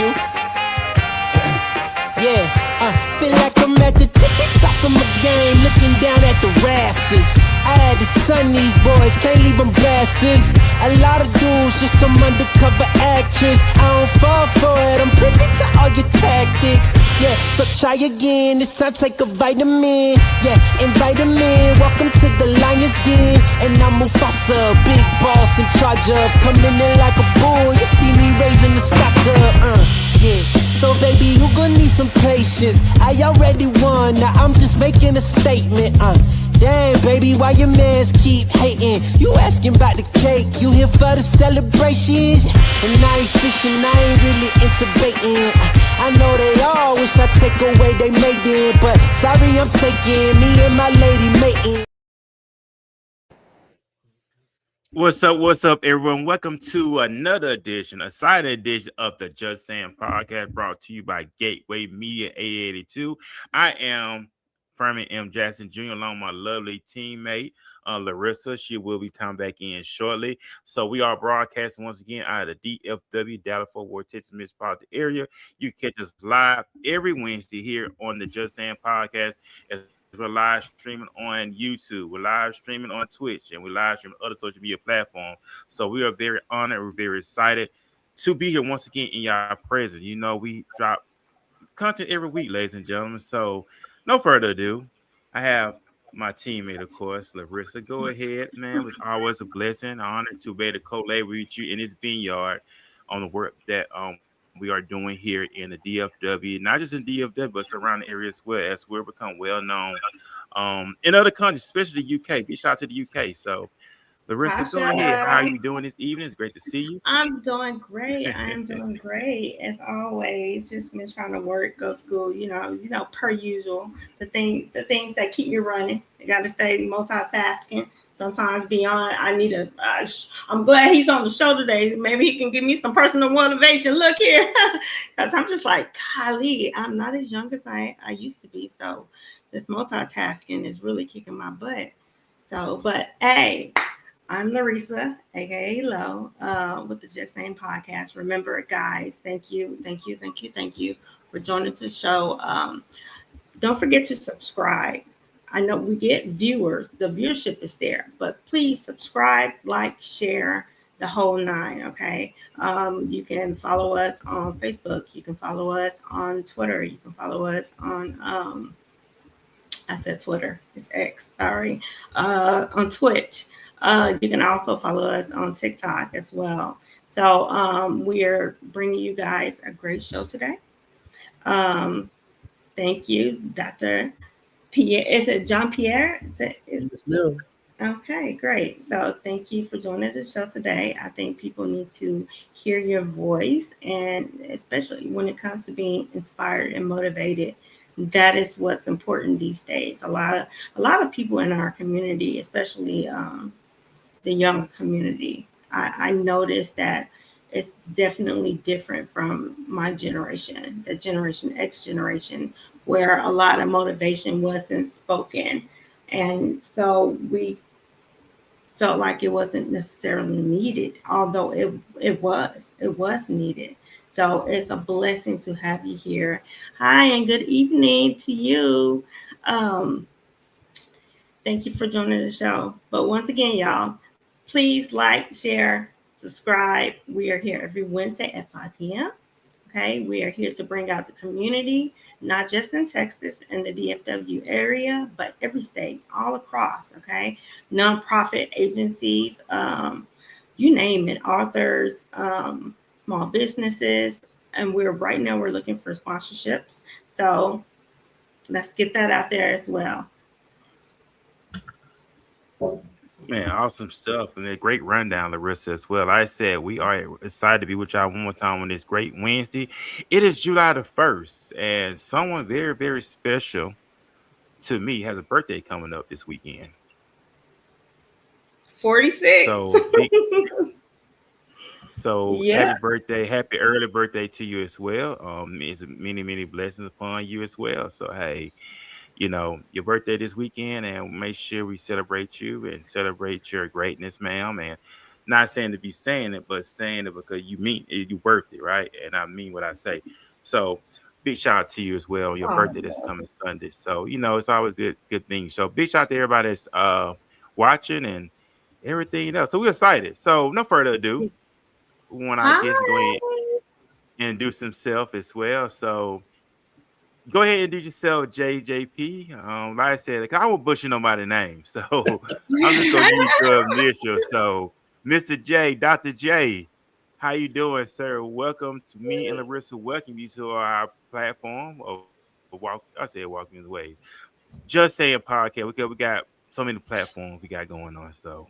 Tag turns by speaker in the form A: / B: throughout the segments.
A: you. Yeah, feel like I'm at the tippy top of my game, looking down at the rafters. I had to sun these boys, can't leave them blasters. A lot of dudes, just some undercover actors. I don't fall for it, I'm privy to all your tactics. Yeah, so try again, this time take a vitamin. Yeah, invite them in, welcome to the lion's den. And I'm Mufasa, big boss in charge of coming in like a bull. You see me raising the stock up, yeah. So baby, you gon' need some patience. I already won, now I'm just making a statement, Damn, baby, why your mans keep hating? You asking about the cake, you here for the celebrations. And I ain't fishing, I ain't really into baiting. I know they all wish I take away they mating, but sorry I'm taking me and my lady mating.
B: What's up, everyone? Welcome to another edition, a side edition of the JustSayN Podcast, brought to you by Gateway Media 882. I am Ferman M. Jackson Jr., along with my lovely teammate, Laresa. She will be coming back in shortly. So we are broadcasting once again out of the DFW, Dallas-Fort Worth, Texas metropolitan area. You can catch us live every Wednesday here on the JustSayN Podcast. We're live streaming on YouTube, we're live streaming on Twitch, and we're live streaming other social media platforms. So we are very honored, we're very excited to be here once again in y'all presence. You know, we drop content every week, ladies and gentlemen. So no further ado, I have my teammate, of course, Laresa. Go ahead, man. It's always a blessing, an honor to be able to co-labor with you in this vineyard on the work that we are doing here in the DFW, not just in DFW, but surrounding areas as well, as we're become well known in other countries, especially the UK. Big shout out to the UK. So, Laresa, go ahead. How are you doing this evening? It's great to see you.
C: I'm doing great. I'm doing great as always. Just been trying to work, go to school. You know, per usual. The things that keep me running. I got to stay multitasking. Sometimes beyond, I'm glad he's on the show today. Maybe he can give me some personal motivation. Look here, because I'm just like, golly, I'm not as young as I used to be. So this multitasking is really kicking my butt. So, but hey, I'm Laresa, aka Lo, with the JustSayN Podcast. Remember, guys, thank you for joining the show. Don't forget to subscribe. I know we get viewers, the viewership is there, but please subscribe, like, share, the whole nine, okay? You can follow us on Facebook. You can follow us on Twitter. You can follow us on, I said Twitter, it's X, sorry, on Twitch. You can also follow us on TikTok as well. So we're bringing you guys a great show today. Thank you, Dr. Pierre. Is it Jean-Pierre? Okay, great. So thank you for joining the show today. I think people need to hear your voice, and especially when it comes to being inspired and motivated, that is what's important these days. A lot of people in our community, especially the young community, I noticed that it's definitely different from my generation, the Generation X generation, where a lot of motivation wasn't spoken. And so we felt like it wasn't necessarily needed, although it was needed. So it's a blessing to have you here. Hi, and good evening to you. Thank you for joining the show. But once again, y'all, please like, share, subscribe. We are here every Wednesday at 5 p.m. Okay, we are here to bring out the community, not just in Texas and the DFW area, but every state, all across, okay? Nonprofit agencies, you name it, authors, small businesses, and right now we're looking for sponsorships. So let's get that out there as well.
B: Man, awesome stuff, and a great rundown, Laresa, as well. Like I said, we are excited to be with y'all one more time on this great Wednesday. It is July the 1st, and someone very, very special to me has a birthday coming up this weekend.
C: 46.
B: So
C: yeah.
B: Happy birthday, happy early birthday to you as well. It's many, many blessings upon you as well. So hey, you know, your birthday this weekend, and make sure we celebrate you and celebrate your greatness, ma'am. And Not saying to be saying it, but saying it because you mean it, you worth it, right? And I mean what I say. So big shout out to you as well. Your
C: Oh,
B: birthday this coming Sunday. So it's always good things. So big shout out to everybody that's watching and everything else. So we're excited. So no further ado, we want our
C: hi.
B: guests to go ahead and introduce himself as well. So go ahead and do yourself, JJP. Like I said, like, I won't butcher nobody's name, so I'm just gonna use your initial. So, Mr. J, Dr. J, how you doing, sir? Welcome to me and Laresa. Welcome you to our platform. Walking the ways. Just saying podcast. We got so many platforms we got going on. So,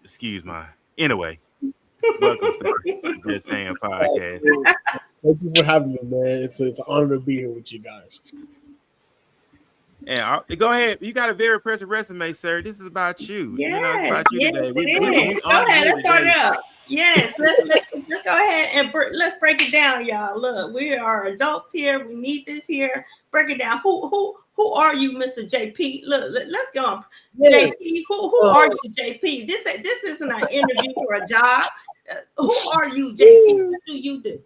B: excuse my. Anyway, welcome, sir, to Just Saying Podcast.
D: Thank you for having me, man. It's an honor to be here with you guys.
B: And go ahead. You got a very impressive resume, sir. This is about you.
C: Yes,
B: It's about you
C: yes,
B: today.
C: it is. Go ahead, let's start it up. Yes, let's go ahead and let's break it down, y'all. Look, we are adults here. We need this here. Break it down. Who are you, Mr. JP? Look, let's go on.
D: Yeah.
C: JP, who are you, JP? This isn't an interview for a job. Who are you, JP? What do you do?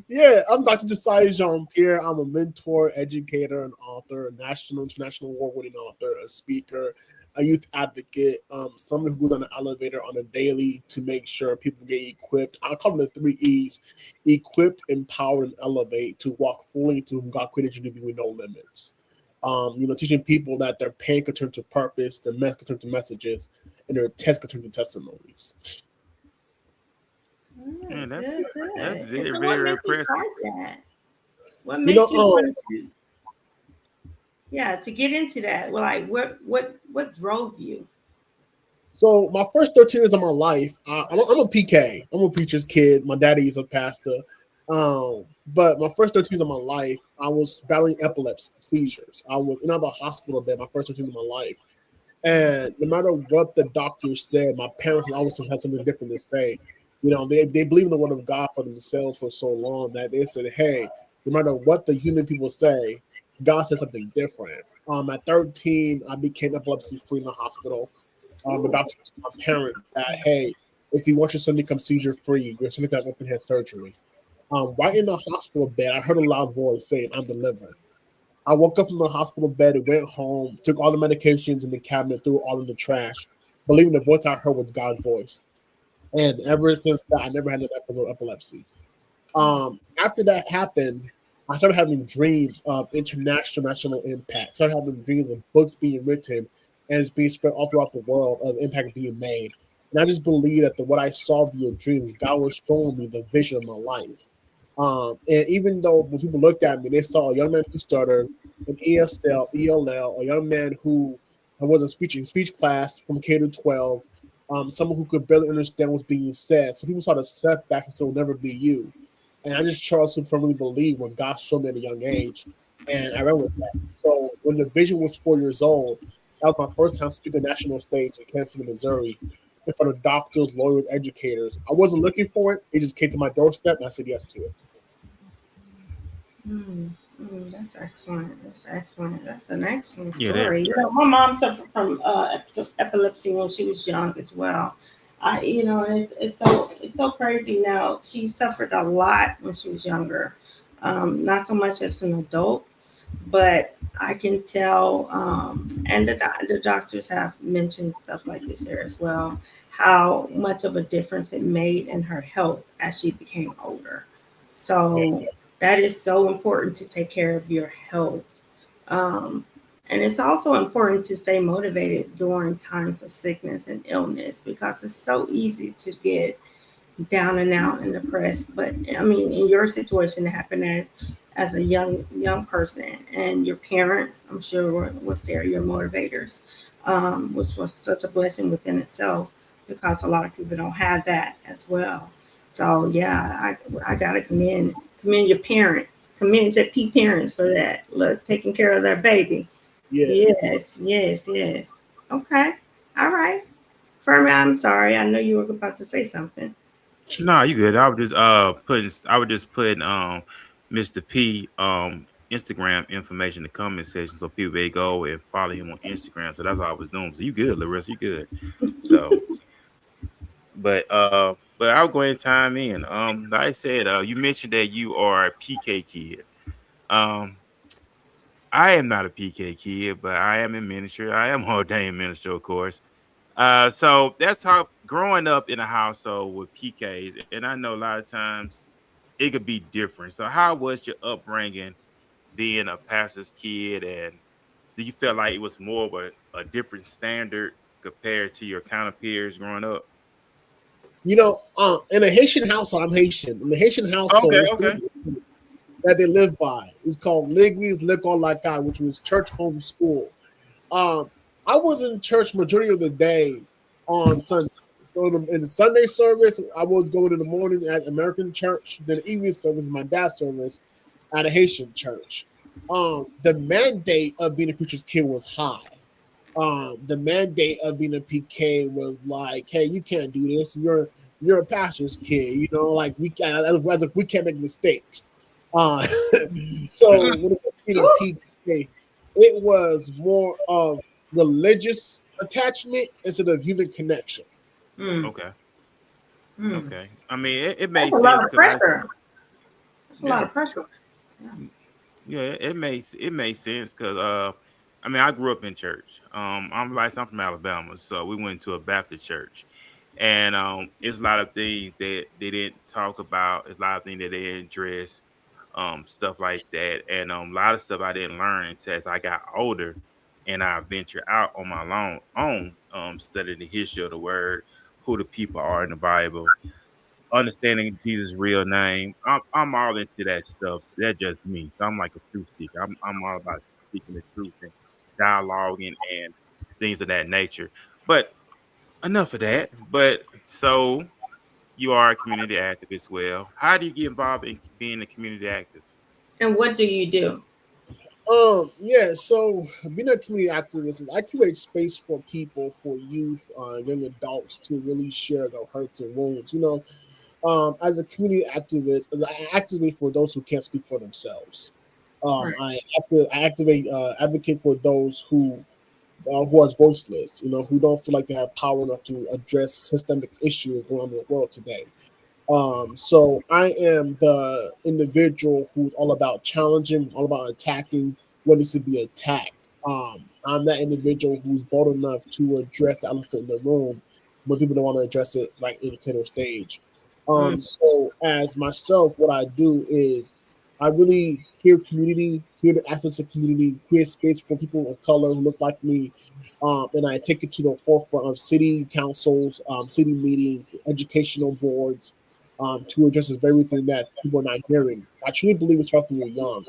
D: Yeah, I'm Dr. Josias Jean-Pierre. I'm a mentor, educator, and author, a national, international award-winning author, a speaker, a youth advocate, someone who goes on the elevator on a daily to make sure people get equipped. I call them the 3 E's: equipped, empowered, and elevate to walk fully into whom God created you to be with no limits. Teaching people that their pain can turn to purpose, their mess can turn to messages, and their test can turn to testimonies.
B: Man, that's
C: good.
B: very, very impressive.
C: What made you want to? Yeah, to get into that. Well, like what drove you?
D: So my first 13 years of my life, I'm a PK. I'm a preacher's kid. My daddy is a pastor. But my first 13 years of my life, I was battling epilepsy, seizures. I was in the hospital bed my first 13 years of my life. And no matter what the doctors said, my parents always had something different to say. They believe in the word of God for themselves for so long that they said, hey, no matter what the human people say, God said something different. At 13, I became epilepsy-free in the hospital. The doctor told my parents that, hey, if you want your son to become seizure-free, your son to have open-head surgery. Right in the hospital bed, I heard a loud voice saying, I'm delivered. I woke up from the hospital bed and went home, took all the medications in the cabinet, threw it all in the trash, believing the voice I heard was God's voice. And ever since that, I never had another episode of epilepsy. After that happened, I started having dreams of international national impact. I started having dreams of books being written and it's being spread all throughout the world, of impact being made. And I just believe that what I saw via dreams, God was showing me the vision of my life. And even though when people looked at me, they saw a young man who stuttered, an ESL, ELL, a young man who was in speech class from K to 12, someone who could barely understand what's being said. So people saw the setback and said, "It'll never be you." And I just chose to firmly believe what God showed me at a young age, and I ran with that. So when the vision was 4 years old, that was my first time speaking on the national stage in Kansas City, Missouri, in front of doctors, lawyers, educators. I wasn't looking for it; it just came to my doorstep, and I said yes to it.
C: That's excellent. That's an excellent
B: Yeah,
C: story. My mom suffered from epilepsy when she was young as well. It's so crazy now. She suffered a lot when she was younger, not so much as an adult, but I can tell. And the doctors have mentioned stuff like this here as well. How much of a difference it made in her health as she became older. So that is so important to take care of your health. And it's also important to stay motivated during times of sickness and illness because it's so easy to get down and out and depressed. But I mean, in your situation, it happened as a young person, and your parents, I'm sure, was there, your motivators, which was such a blessing within itself because a lot of people don't have that as well. So yeah, I gotta commend your parents, commend your parents for that. Look, taking care of their baby.
D: Yeah.
C: Yes. Okay. All right. Ferman, I'm sorry. I know you were about to say something.
B: No, you good. I was just putting Mr. P Instagram information in the comment section so people may go and follow him on Instagram. So that's what I was doing. So you good, Laresa, you good. So but I'll go ahead and time in. Like I said, you mentioned that you are a PK kid. Um, I am not a PK kid, but I am in ministry. I am ordained minister, of course. So that's how growing up in a household with PKs, and I know a lot of times it could be different. So how was your upbringing being a pastor's kid, and do you feel like it was more of a different standard compared to your counter peers growing up?
D: In a Haitian household, I'm Haitian. In the Haitian household,
B: Okay,
D: there's
B: okay.
D: three that they live by. It's called L'Église L'école Lacale, which was church home school. Um, I was in church majority of the day on Sunday. So in the Sunday service, I was going in the morning at American church. Then the evening service, my dad's service, at a Haitian church. The mandate of being a preacher's kid was high. The mandate of being a PK was like, hey, you can't do this. You're a pastor's kid. Like we can't, as if we can't make mistakes. Uh, so when it was being a PK, it was more of religious attachment instead of human connection.
B: Okay. Okay. I mean, it
C: That's
B: makes
C: a
B: sense
C: lot of
B: because
C: pressure. That's a lot
B: yeah,
C: of pressure.
B: yeah, it makes sense because I mean, I grew up in church. I'm from Alabama, so we went to a Baptist church, and it's a lot of things that they didn't talk about. It's a lot of things that they didn't address, stuff like that, and a lot of stuff I didn't learn until as I got older, and I ventured out on my own, studying the history of the word, who the people are in the Bible, understanding Jesus' real name. I'm all into that stuff. That's just me. So I'm like a truth seeker. I'm all about speaking the truth and dialoguing and things of that nature. But enough of that. But so you are a community activist. Well, how do you get involved in being a community activist?
C: And what do you do?
D: Yeah, so being a community activist is I create space for people, for youth, young adults to really share their hurts and wounds. As a community activist, as I activate for those who can't speak for themselves.
C: Right.
D: I activate, advocate for those who are voiceless, who don't feel like they have power enough to address systemic issues going on in the world today. So I am the individual who's all about challenging, all about attacking what needs to be attacked. I'm that individual who's bold enough to address the elephant in the room when people don't want to address it right in the center stage.
C: Mm.
D: So as myself, what I do is I really hear community, hear the aspects of community, create space for people of color who look like me, and I take it to the forefront of city councils, city meetings, educational boards, to address this very thing that people are not hearing. I truly believe it starts when you're young.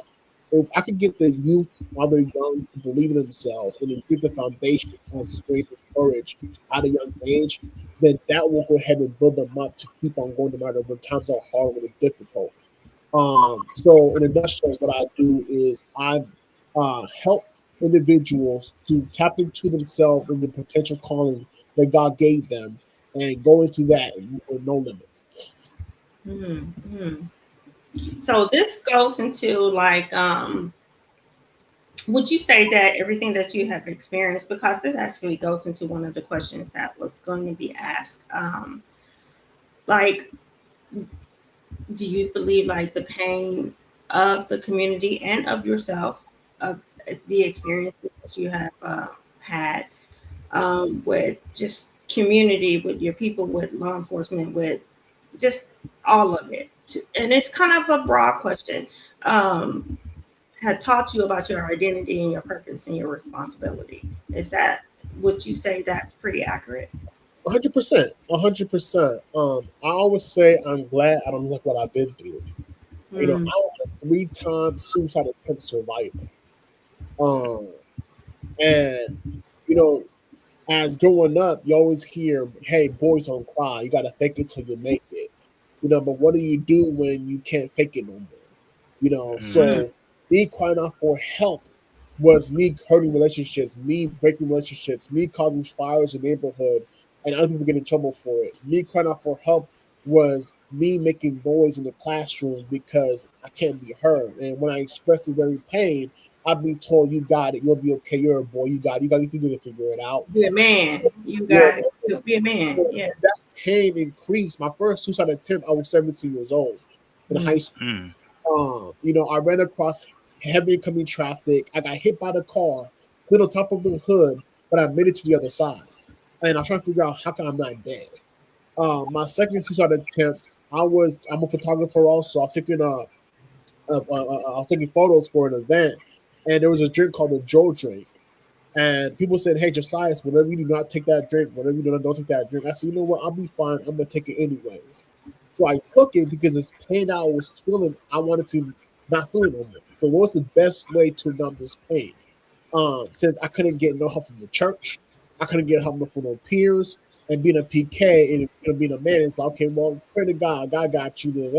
D: If I could get the youth while they're young to believe in themselves and improve the foundation of strength and courage at a young age, then that will go ahead and build them up to keep on going no matter when times are hard, when it's difficult. So in a nutshell, what I do is I help individuals to tap into themselves and the potential calling that God gave them and go into that with no limits.
C: Mm-hmm. So this goes into like, would you say that everything that you have experienced, because this actually goes into one of the questions that was going to be asked, like, do you believe like the pain of the community and of yourself, of the experiences that you have had with just community, with your people, with law enforcement, with just all of it? And it's kind of a broad question. Had taught you about your identity and your purpose and your responsibility. Is that, would you say that's pretty accurate?
D: 100%. 100%. I always say I'm glad I don't look what I've been through. I'm a 3-time suicide attempt survivor. And as growing up, you always hear, "Hey, boys don't cry. You gotta fake it till you make it." But what do you do when you can't fake it no more? So me crying out for help was me hurting relationships, me breaking relationships, me causing fires in the neighborhood, and other people get in trouble for it. Me crying out for help was me making noise in the classroom because I can't be heard. And when I expressed the very pain, I've been told you got it, you'll be okay, you're a boy, you got it, you can figure it out.
C: Be a man. You
D: Yeah,
C: got it. Be a man. Yeah.
D: that pain increased. My first suicide attempt, I was 17 years old in high school. I ran across heavy incoming traffic. I got hit by the car, stood on top of the hood, but I made it to the other side. And I was trying to figure out how come I'm not dead. My second suicide attempt, I'm a photographer also. I was taking photos for an event, and there was a drink called the Joe drink. And people said, "Hey, Josias, whenever you do not take that drink, whenever you don't take that drink." I said, "You know what? I'll be fine. I'm gonna take it anyways." So I took it because this pain I was feeling, I wanted to not feel it no more. So what was the best way to numb this pain? Since I couldn't get no help from the church, I couldn't get help from no peers, and being a PK and being a man, it's like, okay, well, pray to God, God got you.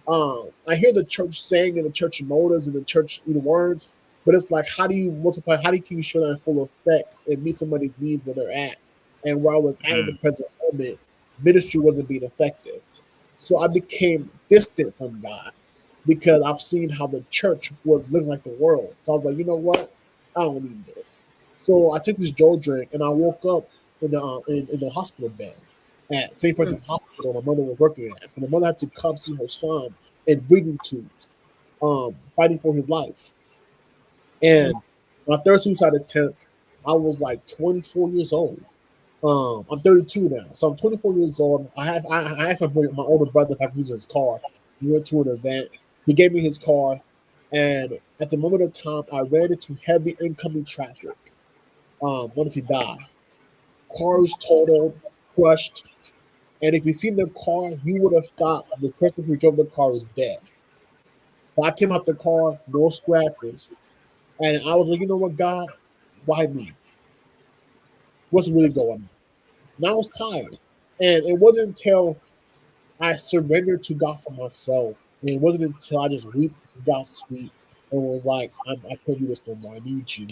D: I hear the church saying and the church motives and the church words, but it's like, how do you multiply? How do you show that in full effect and meet somebody's needs where they're at? And where I was at in the present moment, ministry wasn't being effective. So I became distant from God because I've seen how the church was living like the world. So I was like, you know what? I don't need this. So I took this Joe drink and I woke up in the hospital bed at St. Francis Hospital my mother was working at. So my mother had to come see her son in breathing tubes, fighting for his life. And my third suicide attempt, I was like 24 years old. I'm 32 now, so I'm 24 years old. I asked my older brother if I could use his car. We went to an event. He gave me his car, and at the moment of time, I ran into heavy incoming traffic. Wanted to die. Car was totaled, crushed, and if you seen the car, you would have thought the person who drove the car was dead. But I came out the car, no scratches, and I was like, you know what, God, why me? What's really going on? And I was tired. And it wasn't until I surrendered to God for myself. And it wasn't until I just wept for God's feet and was like, I can't do this no more. I need you.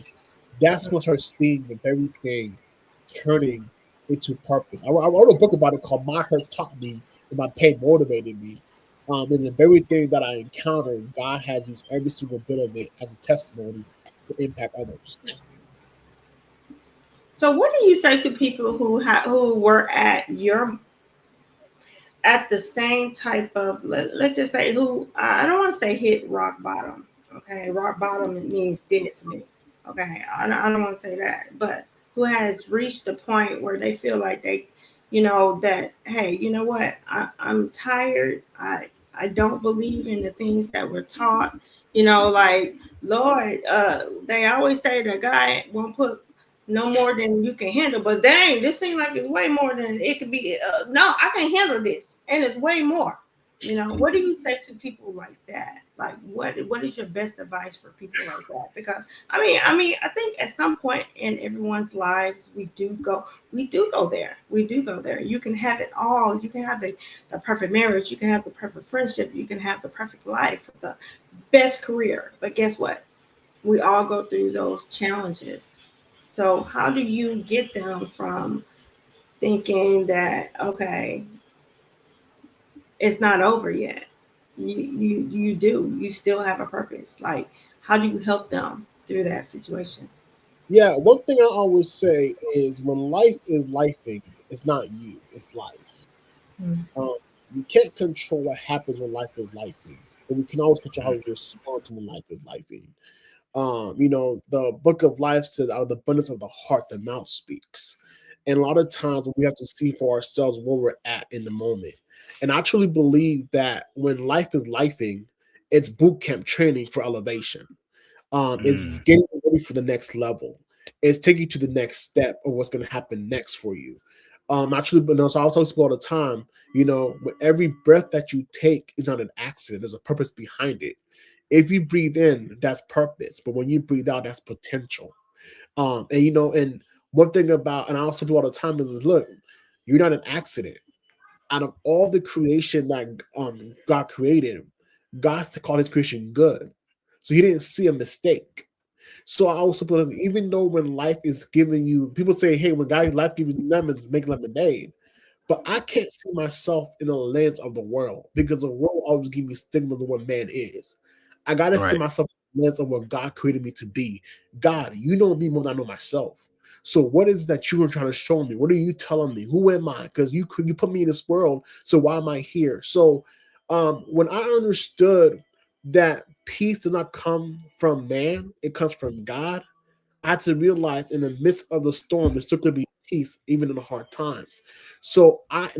D: That's when I started seeing the very thing turning into purpose. I wrote a book about it called My Hurt Taught Me and My Pain Motivated Me. And the very thing that I encountered, God has used every single bit of it as a testimony to impact others.
C: So, what do you say to people who were at the same type of, let's just say, who, I don't want to say hit rock bottom. Okay, rock bottom means dead to me. Okay, I don't want to say that, but who has reached the point where they feel like they, that, hey, you know what, I'm tired. I don't believe in the things that we're taught. Like, Lord, they always say the guy won't put no more than you can handle, but dang, this seems like it's way more than it could be. No, I can handle this, and it's way more. What do you say to people like that? Like, what is your best advice for people like that? Because I think at some point in everyone's lives, we do go there. You can have it all. You can have the perfect marriage. You can have the perfect friendship. You can have the perfect life, the best career. But guess what? We all go through those challenges. So how do you get them from thinking that, okay, it's not over yet? You still have a purpose. Like, how do you help them through that situation?
D: Yeah, one thing I always say is when life is lifing, it's not you, it's life. You can't control what happens when life is lifing, but we can always control how we respond to when life is lifing. The book of life says, out of the abundance of the heart, the mouth speaks. And a lot of times we have to see for ourselves where we're at in the moment. And I truly believe that when life is lifing, it's boot camp training for elevation. It's getting ready for the next level. It's taking you to the next step of what's going to happen next for you. I truly, so I tell people all the time, with every breath that you take is not an accident. There's a purpose behind it. If you breathe in, that's purpose. But when you breathe out, that's potential. And one thing about, and I also do all the time is, look, you're not an accident. Out of all the creation that God created, God called his creation good. So he didn't see a mistake. So I also believe, even though when life is giving you, people say, hey, when God life gives you lemons, make lemonade. But I can't see myself in the lens of the world, because the world always gives me stigmas of what man is. I got to see myself lens of what God created me to be. God, you know me more than I know myself. So what is that you are trying to show me? What are you telling me? Who am I? Because you put me in this world. So why am I here? So when I understood that peace does not come from man, it comes from God, I had to realize in the midst of the storm, there's still going to be peace, even in the hard times. So I'm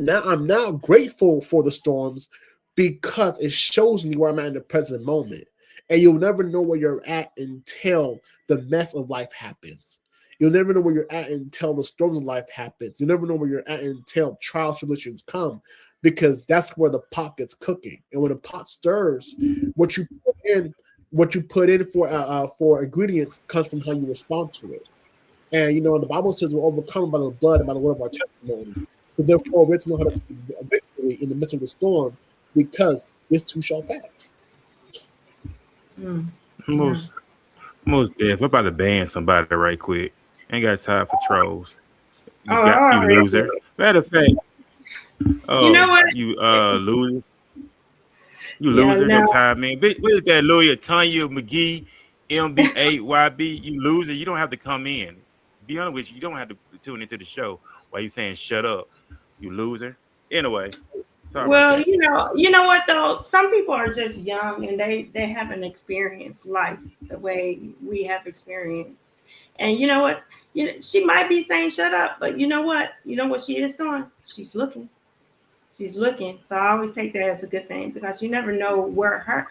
D: now grateful for the storms because it shows me where I'm at in the present moment. And you'll never know where you're at until the mess of life happens. You'll never know where you're at until the storms of life happens. You'll never know where you're at until trials, tribulations come, because that's where the pot gets cooking. And when the pot stirs, what you put in for ingredients comes from how you respond to it. And the Bible says we're overcome by the blood and by the word of our testimony. So therefore, we have to know how to speak victory in the midst of the storm, because this too shall pass.
B: Most deaf. I'm about to ban somebody right quick. Ain't got time for trolls. You loser. Matter of fact,
C: you know what?
B: You loser. You loser. No time, man. What is that lawyer? Tanya McGee, MB8YB. You loser. You don't have to come in. Be honest with you. You don't have to tune into the show while you saying shut up. You loser. Anyway. Sorry.
C: Well, you know what though? Some people are just young and they haven't experienced life the way we have experienced. And you know what? She might be saying shut up, but you know what? You know what she is doing? She's looking. She's looking. So I always take that as a good thing, because you never know where her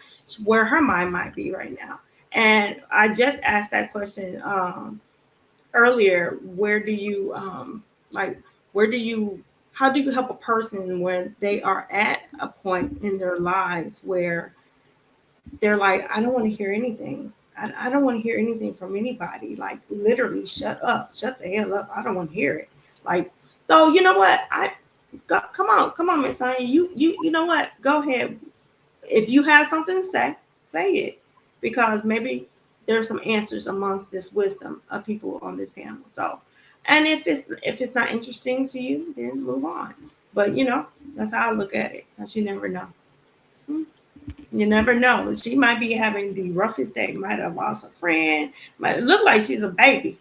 C: mind might be right now. And I just asked that question earlier. How do you help a person when they are at a point in their lives where they're like, I don't want to hear anything. I don't want to hear anything from anybody. Like, literally, shut up. Shut the hell up. I don't want to hear it. Like, so you know what? Come on, Miss Sonia. You know what? Go ahead. If you have something to say it, because maybe there's some answers amongst this wisdom of people on this panel. So, and if it's not interesting to you, then move on. But that's how I look at it, because you never know. You never know. She might be having the roughest day. Might have lost a friend. Might look like she's a baby.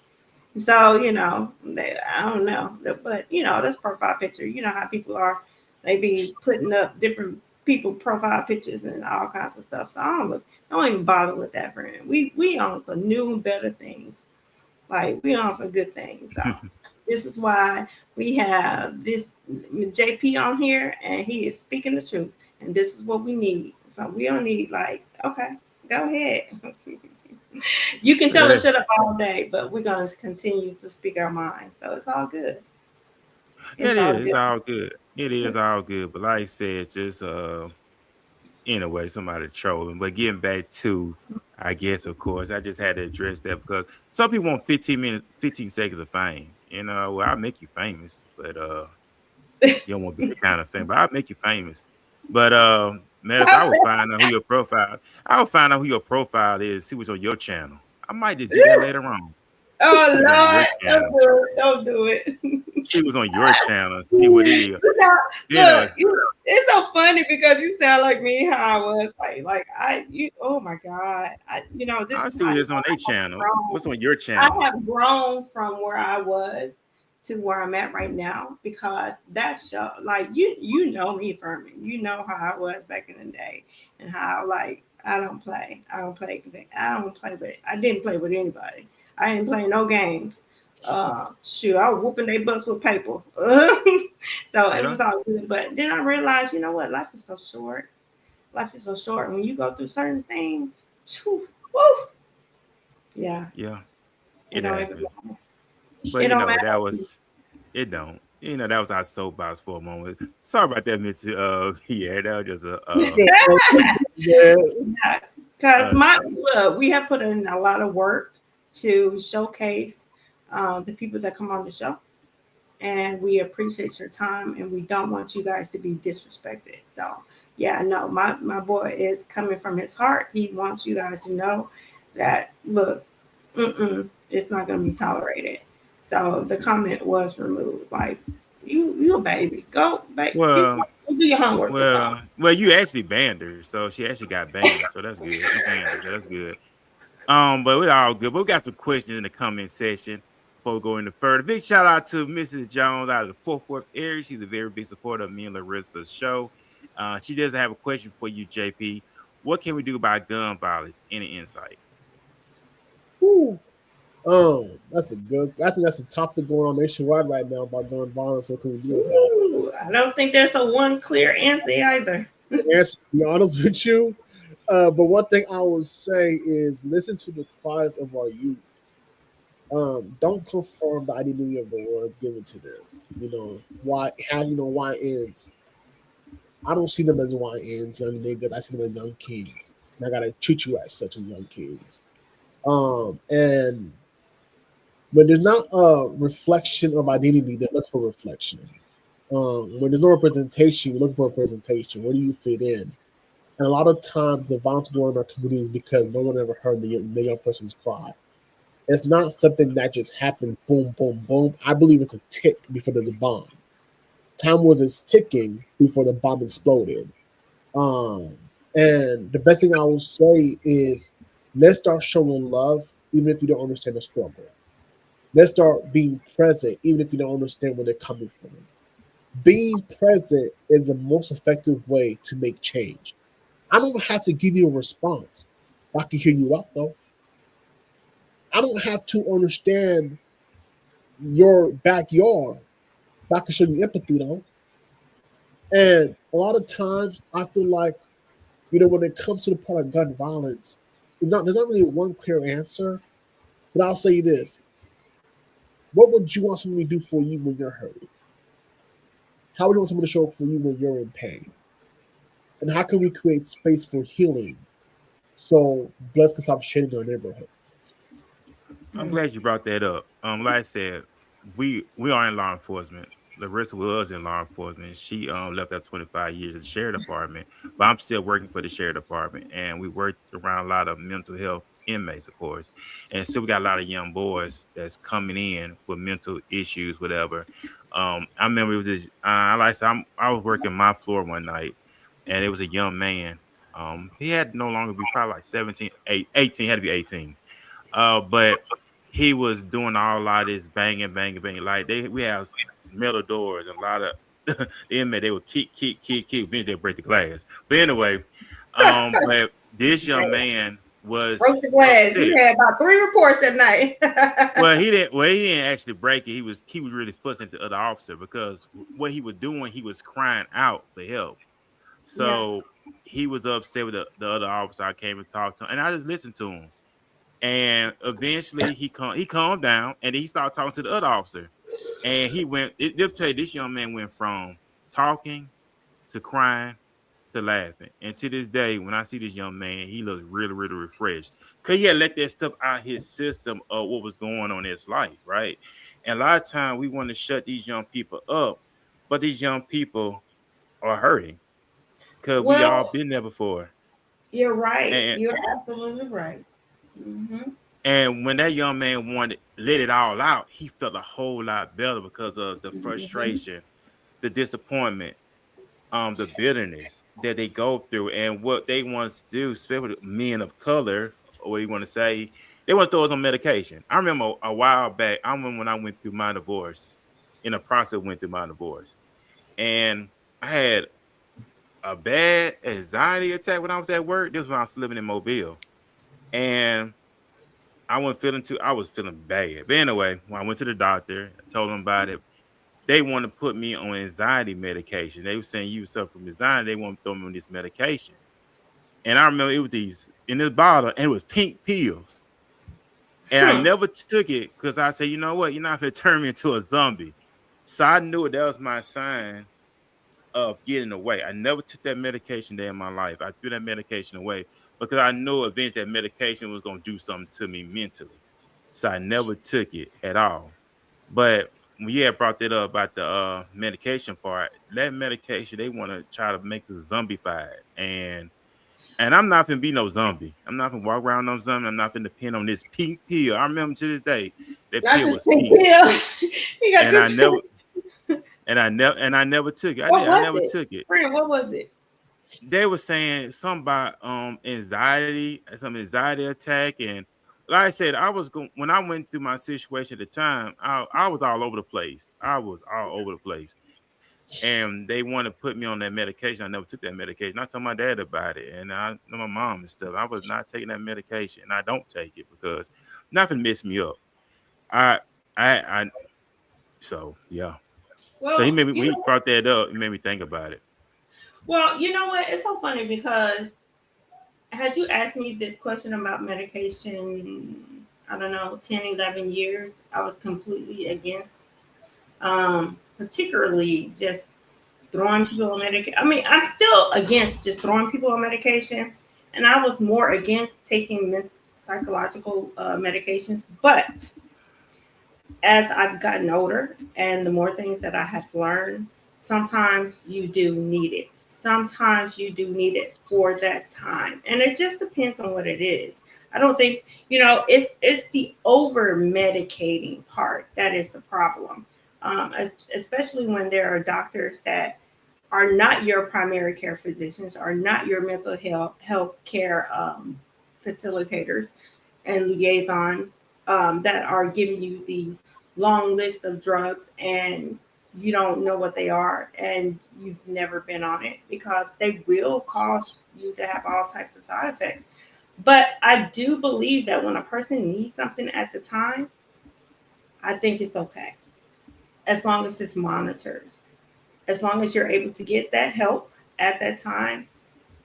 C: So, I don't know. But, this profile picture, you know how people are. They be putting up different people profile pictures and all kinds of stuff. So I don't even bother with that, friend. We on some new and better things. Like, we on some good things. So this is why we have this JP on here, and he is speaking the truth. And this is what we need. So we don't need okay, go ahead. You can tell us shut up all day, but we're going to continue to speak our minds. So it's all good.
B: It's all good. It is all good. But like I said, just anyway, somebody trolling. But getting back to, I guess, of course, I just had to address that, because some people want 15 seconds of fame. Well, I'll make you famous, but you don't want to be the kind of thing, but I'll make you famous. But man, if I would find out who your profile is, see what's on your channel. I might just do that later on.
C: Oh Lord, don't do it.
B: See what's on your channel. See what it is.
C: Look, it's so funny because you sound like me. How I was oh my God, this.
B: I see what's on their channel. What's on your channel?
C: I have grown from where I was to where I'm at right now, because that show, you know me, Ferman. You know how I was back in the day, and how I didn't play with anybody. I didn't play no games. I was whooping their butts with paper. So it was all good. But then I realized, you know what? Life is so short. When you go through certain things, woo. Yeah.
B: Yeah. It happens. But that was it. Don't that was our soapbox for a moment. Sorry about that, Miss. That was just
C: because we have put in a lot of work to showcase the people that come on the show, and we appreciate your time, and we don't want you guys to be disrespected. So my boy is coming from his heart. He wants you guys to know that look, it's not going to be tolerated. So the comment was removed. Like, you a baby. Go back.
B: Well,
C: do your homework.
B: Well, you actually banned her, so she actually got banned. So that's good. You banned her, so that's good. But we're all good. But we got some questions in the comment section before we go into further. Big shout out to Mrs. Jones out of the Fort Worth area. She's a very big supporter of me and Laresa's show. She does have a question for you, JP. What can we do about gun violence? Any insight?
D: Whew. That's a good. I think that's a topic going on nationwide right now about gun violence. What can we do about it?
C: Ooh, I don't think there's a one clear answer either.
D: To be honest with you, but one thing I will say is listen to the cries of our youth. Don't confirm the identity of the ones given to them. Why YNs. I don't see them as YNs, young niggas. I see them as young kids. And I gotta treat you as such as young kids. And when there's not a reflection of identity, they look for reflection. When there's no representation, you look for representation. Where do you fit in? And a lot of times, the violence going on in our community is because no one ever heard the young person's cry. It's not something that just happens, boom, boom, boom. I believe it's a tick before the bomb. Time was ticking before the bomb exploded. And the best thing I will say is let's start showing love, even if you don't understand the struggle. Let's start being present, even if you don't understand where they're coming from. Being present is the most effective way to make change. I don't have to give you a response. I can hear you out, though. I don't have to understand your backyard, but I can show you empathy, though. And a lot of times, I feel like, when it comes to the part of gun violence, there's not really one clear answer, but I'll say this. What would you want somebody to do for you when you're hurting? How would you want someone to show up for you when you're in pain? And how can we create space for healing so blood can stop shedding our neighborhoods?
B: I'm glad you brought that up. Like I said, we are in law enforcement. Laresa was in law enforcement. She left after 25 years at the sheriff department, but I'm still working for the sheriff department, and we worked around a lot of mental health inmates, of course, and still we got a lot of young boys that's coming in with mental issues, whatever. I remember it was this. I was working my floor one night, and it was a young man. He had no longer be probably like 17, 18, had to be 18. But he was doing a lot of this banging. Like we have metal doors and a lot of the inmate, they would kick, eventually they break the glass. But anyway, but this young man was
C: broke the glass.
B: upset.
C: He had about 3 reports that night.
B: Well, he didn't actually break it. He was really fussing at the other officer because what he was doing, he was crying out for help. So he was upset with the other officer. I came and talked to him, and I just listened to him. And eventually he calmed down, and he started talking to the other officer. And he went. This young man went from talking to crying to laughing. And to this day, when I see this young man, he looks really, really refreshed because he had let that stuff out his system of what was going on in his life, right? And a lot of times we want to shut these young people up, but these young people are hurting because we all been there before.
C: You're right. You're absolutely right. Mm-hmm.
B: And when that young man wanted to let it all out, he felt a whole lot better because of the frustration, the disappointment, the bitterness that they go through, and what they want to do, especially men of color, or what you want to say, they want to throw us on medication. I remember a while back, I remember when I went through my divorce, in the process went through my divorce, and I had a bad anxiety attack when I was at work. This was when I was living in Mobile, and I was feeling bad. But anyway, when I went to the doctor, I told them about it. They want to put me on anxiety medication. They were saying you suffer from anxiety. They want to throw me on this medication. And I remember it was these in this bottle, and it was pink pills. And I never took it because I said, you know what? You're not going to turn me into a zombie. So I knew that was my sign of getting away. I never took that medication day in my life. I threw that medication away because I knew eventually that medication was going to do something to me mentally. So I never took it at all. But when you had brought that up about the medication part, that medication, they want to try to make us zombified. And I'm not going to be no zombie. I'm not going to walk around no zombie. I'm not going to depend on this pink pill. I remember to this day, that pill was pink. And I never took it. I never took it.
C: Friend, what was it?
B: They were saying something about anxiety, some anxiety attack, and like I said, I was going when I went through my situation at the time. I was all over the place. And they want to put me on that medication. I never took that medication. I told my dad about it, and I know my mom and stuff. I was not taking that medication, and I don't take it because nothing messed me up. So yeah.
C: Well,
B: So he made me when he brought that up, it made me think about it.
C: Well, you know what? It's so funny because had you asked me this question about medication, I don't know, 10, 11 years, I was completely against, particularly just throwing people on medication. I mean, I'm still against just throwing people on medication, and I was more against taking psychological medications. But as I've gotten older and the more things that I have learned, sometimes you do need it. Sometimes you do need it for that time. And it just depends on what it is. I don't think, it's the over medicating part that is the problem. Especially when there are doctors that are not your primary care physicians, are not your mental health care facilitators and liaisons that are giving you these long list of drugs, and you don't know what they are, and you've never been on it, because they will cause you to have all types of side effects. But I do believe that when a person needs something at the time, I think it's okay, as long as it's monitored, as long as you're able to get that help at that time,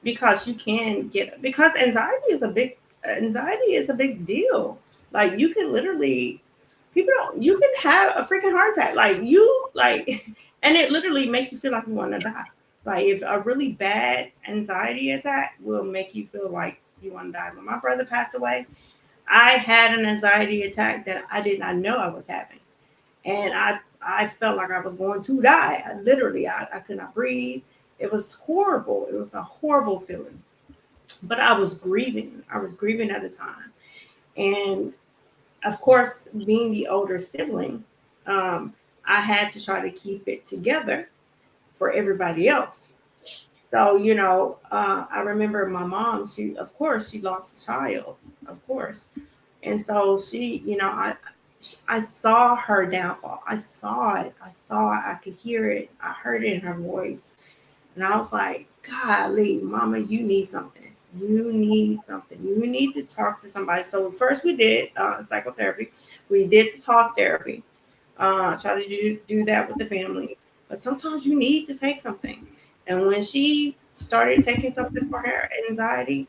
C: because anxiety is a big deal. Like, you can literally, you can have a freaking heart attack. And it literally makes you feel like you want to die. Like, if a really bad anxiety attack will make you feel like you want to die. When my brother passed away, I had an anxiety attack that I did not know I was having. And I felt like I was going to die. I could not breathe. It was horrible. It was a horrible feeling. But I was grieving. I was grieving at the time. And of course, being the older sibling, I had to try to keep it together for everybody else. So, I remember my mom, she lost a child, of course. And so I saw her downfall. I saw it. I could hear it. I heard it in her voice. And I was like, golly, Mama, you need something. You need something. You need to talk to somebody. So first we did psychotherapy. We did the talk therapy. Try to do that with the family. But sometimes you need to take something. And when she started taking something for her anxiety,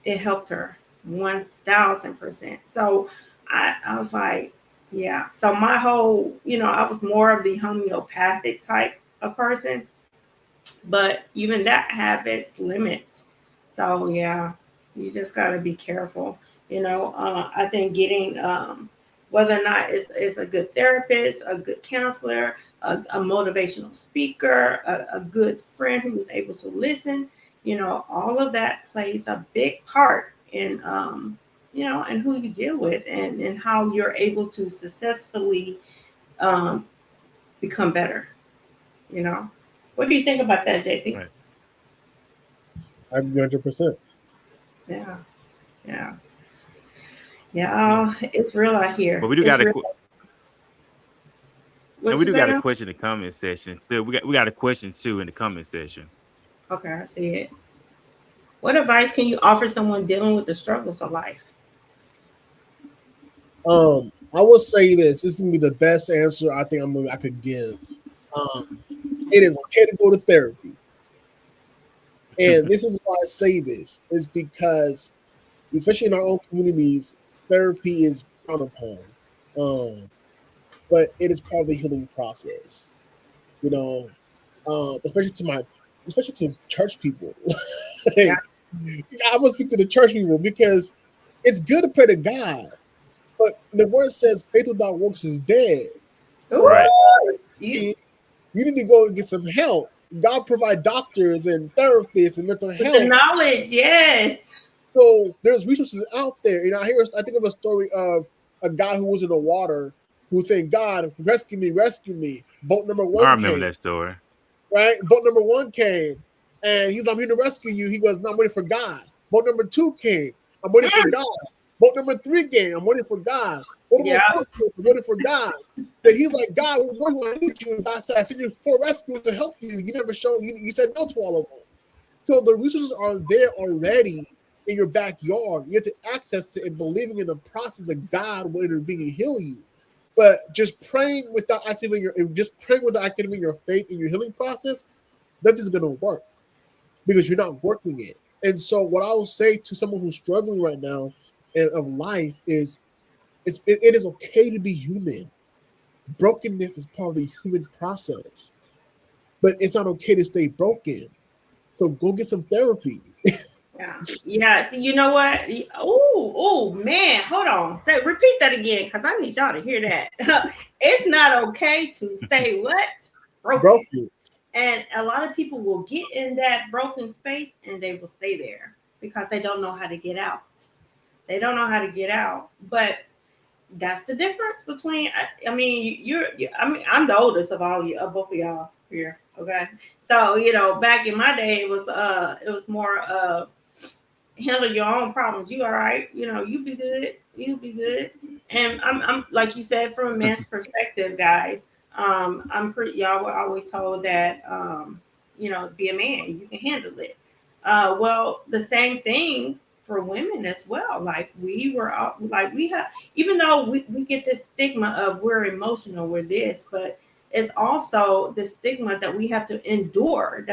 C: it helped her 1,000%. So I was like, yeah. So my whole, I was more of the homeopathic type of person. But even that have its limits. So yeah, you just got to be careful. I think getting whether or not it's a good therapist, a good counselor, a motivational speaker, a good friend who's able to listen, all of that plays a big part in, and who you deal with, and how you're able to successfully become better. What do you think about that, JP?
B: Right.
D: I agree 100%.
C: Yeah. It's real out here.
B: But we do got a question in the comment section. So we got a question too in the comment section.
C: Okay, I see it. What advice can you offer someone dealing with the struggles of life?
D: I will say this. This is gonna be the best answer I think I could give. It is okay to go to therapy. And this is why I say this, is because, especially in our own communities, therapy is frowned upon. But it is part of the healing process. Especially to church people. I will speak to the church people, because it's good to pray to God. But the word says faith without works is dead. So
B: right.
D: You need to go and get some help. God provide doctors and therapists and mental health.
C: The knowledge, yes.
D: So there's resources out there. I think of a story of a guy who was in the water who was saying, God, rescue me. Boat number 1
B: I remember that story.
D: Right? Boat number 1 came, and he's like, I'm here to rescue you. He goes, no, I'm waiting for God. Boat number 2 came. I'm waiting for God. Book number 3 game, I'm waiting for God. Book number 4, I'm waiting for God. Then he's like, God, what do I need you? And God said, I sent you 4 rescuers to help you. You never showed, you said no to all of them. So the resources are there already in your backyard. You have to access it and believing in the process that God will intervene and heal you. But just praying without activating your faith in your healing process, nothing's gonna work because you're not working it. And so what I will say to someone who's struggling right now of life is it is okay to be human. Brokenness is part of the human process, but it's not okay to stay broken. So go get some therapy.
C: Yeah. So you know what? Oh man, hold on. Say, repeat that again, because I need y'all to hear that. It's not okay to stay what? Broken. And a lot of people will get in that broken space and they will stay there because they don't know how to get out. They don't know how to get out. But that's the difference between. I mean, I'm the oldest of all you, of both of y'all here. Okay, so back in my day, it was more of handle your own problems. You all right? You be good. You be good. And I'm like you said, from a man's perspective, guys. Y'all were always told that be a man. You can handle it. Well, the same thing for women as well. Like we have, even though we get this stigma of we're emotional, we're this, but it's also the stigma that we have to endure,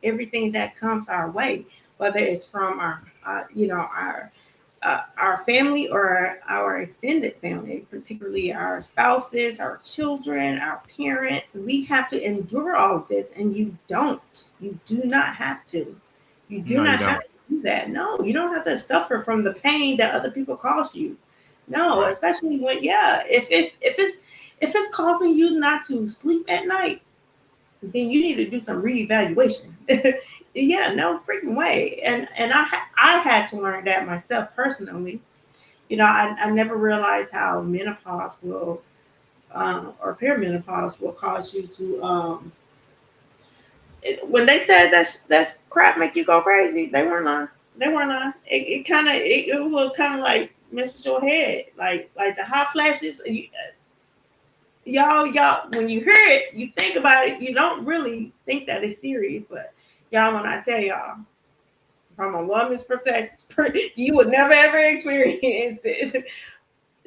C: everything that comes our way, whether it's from our family or our extended family, particularly our spouses, our children, our parents. We have to endure all of this, and you do not have to. You do not have to do that. No, you don't have to suffer from the pain that other people cause you. No, especially when, if it's causing you not to sleep at night, then you need to do some reevaluation. No freaking way. And I had to learn that myself personally. I never realized how menopause will or perimenopause will cause you to when they said that's crap make you go crazy, they weren't lying. It was kind of like mess with your head, like the hot flashes. Y'all, when you hear it, you think about it, you don't really think that it's serious, but y'all, when I tell y'all, from a woman's perspective, you would never ever experience it.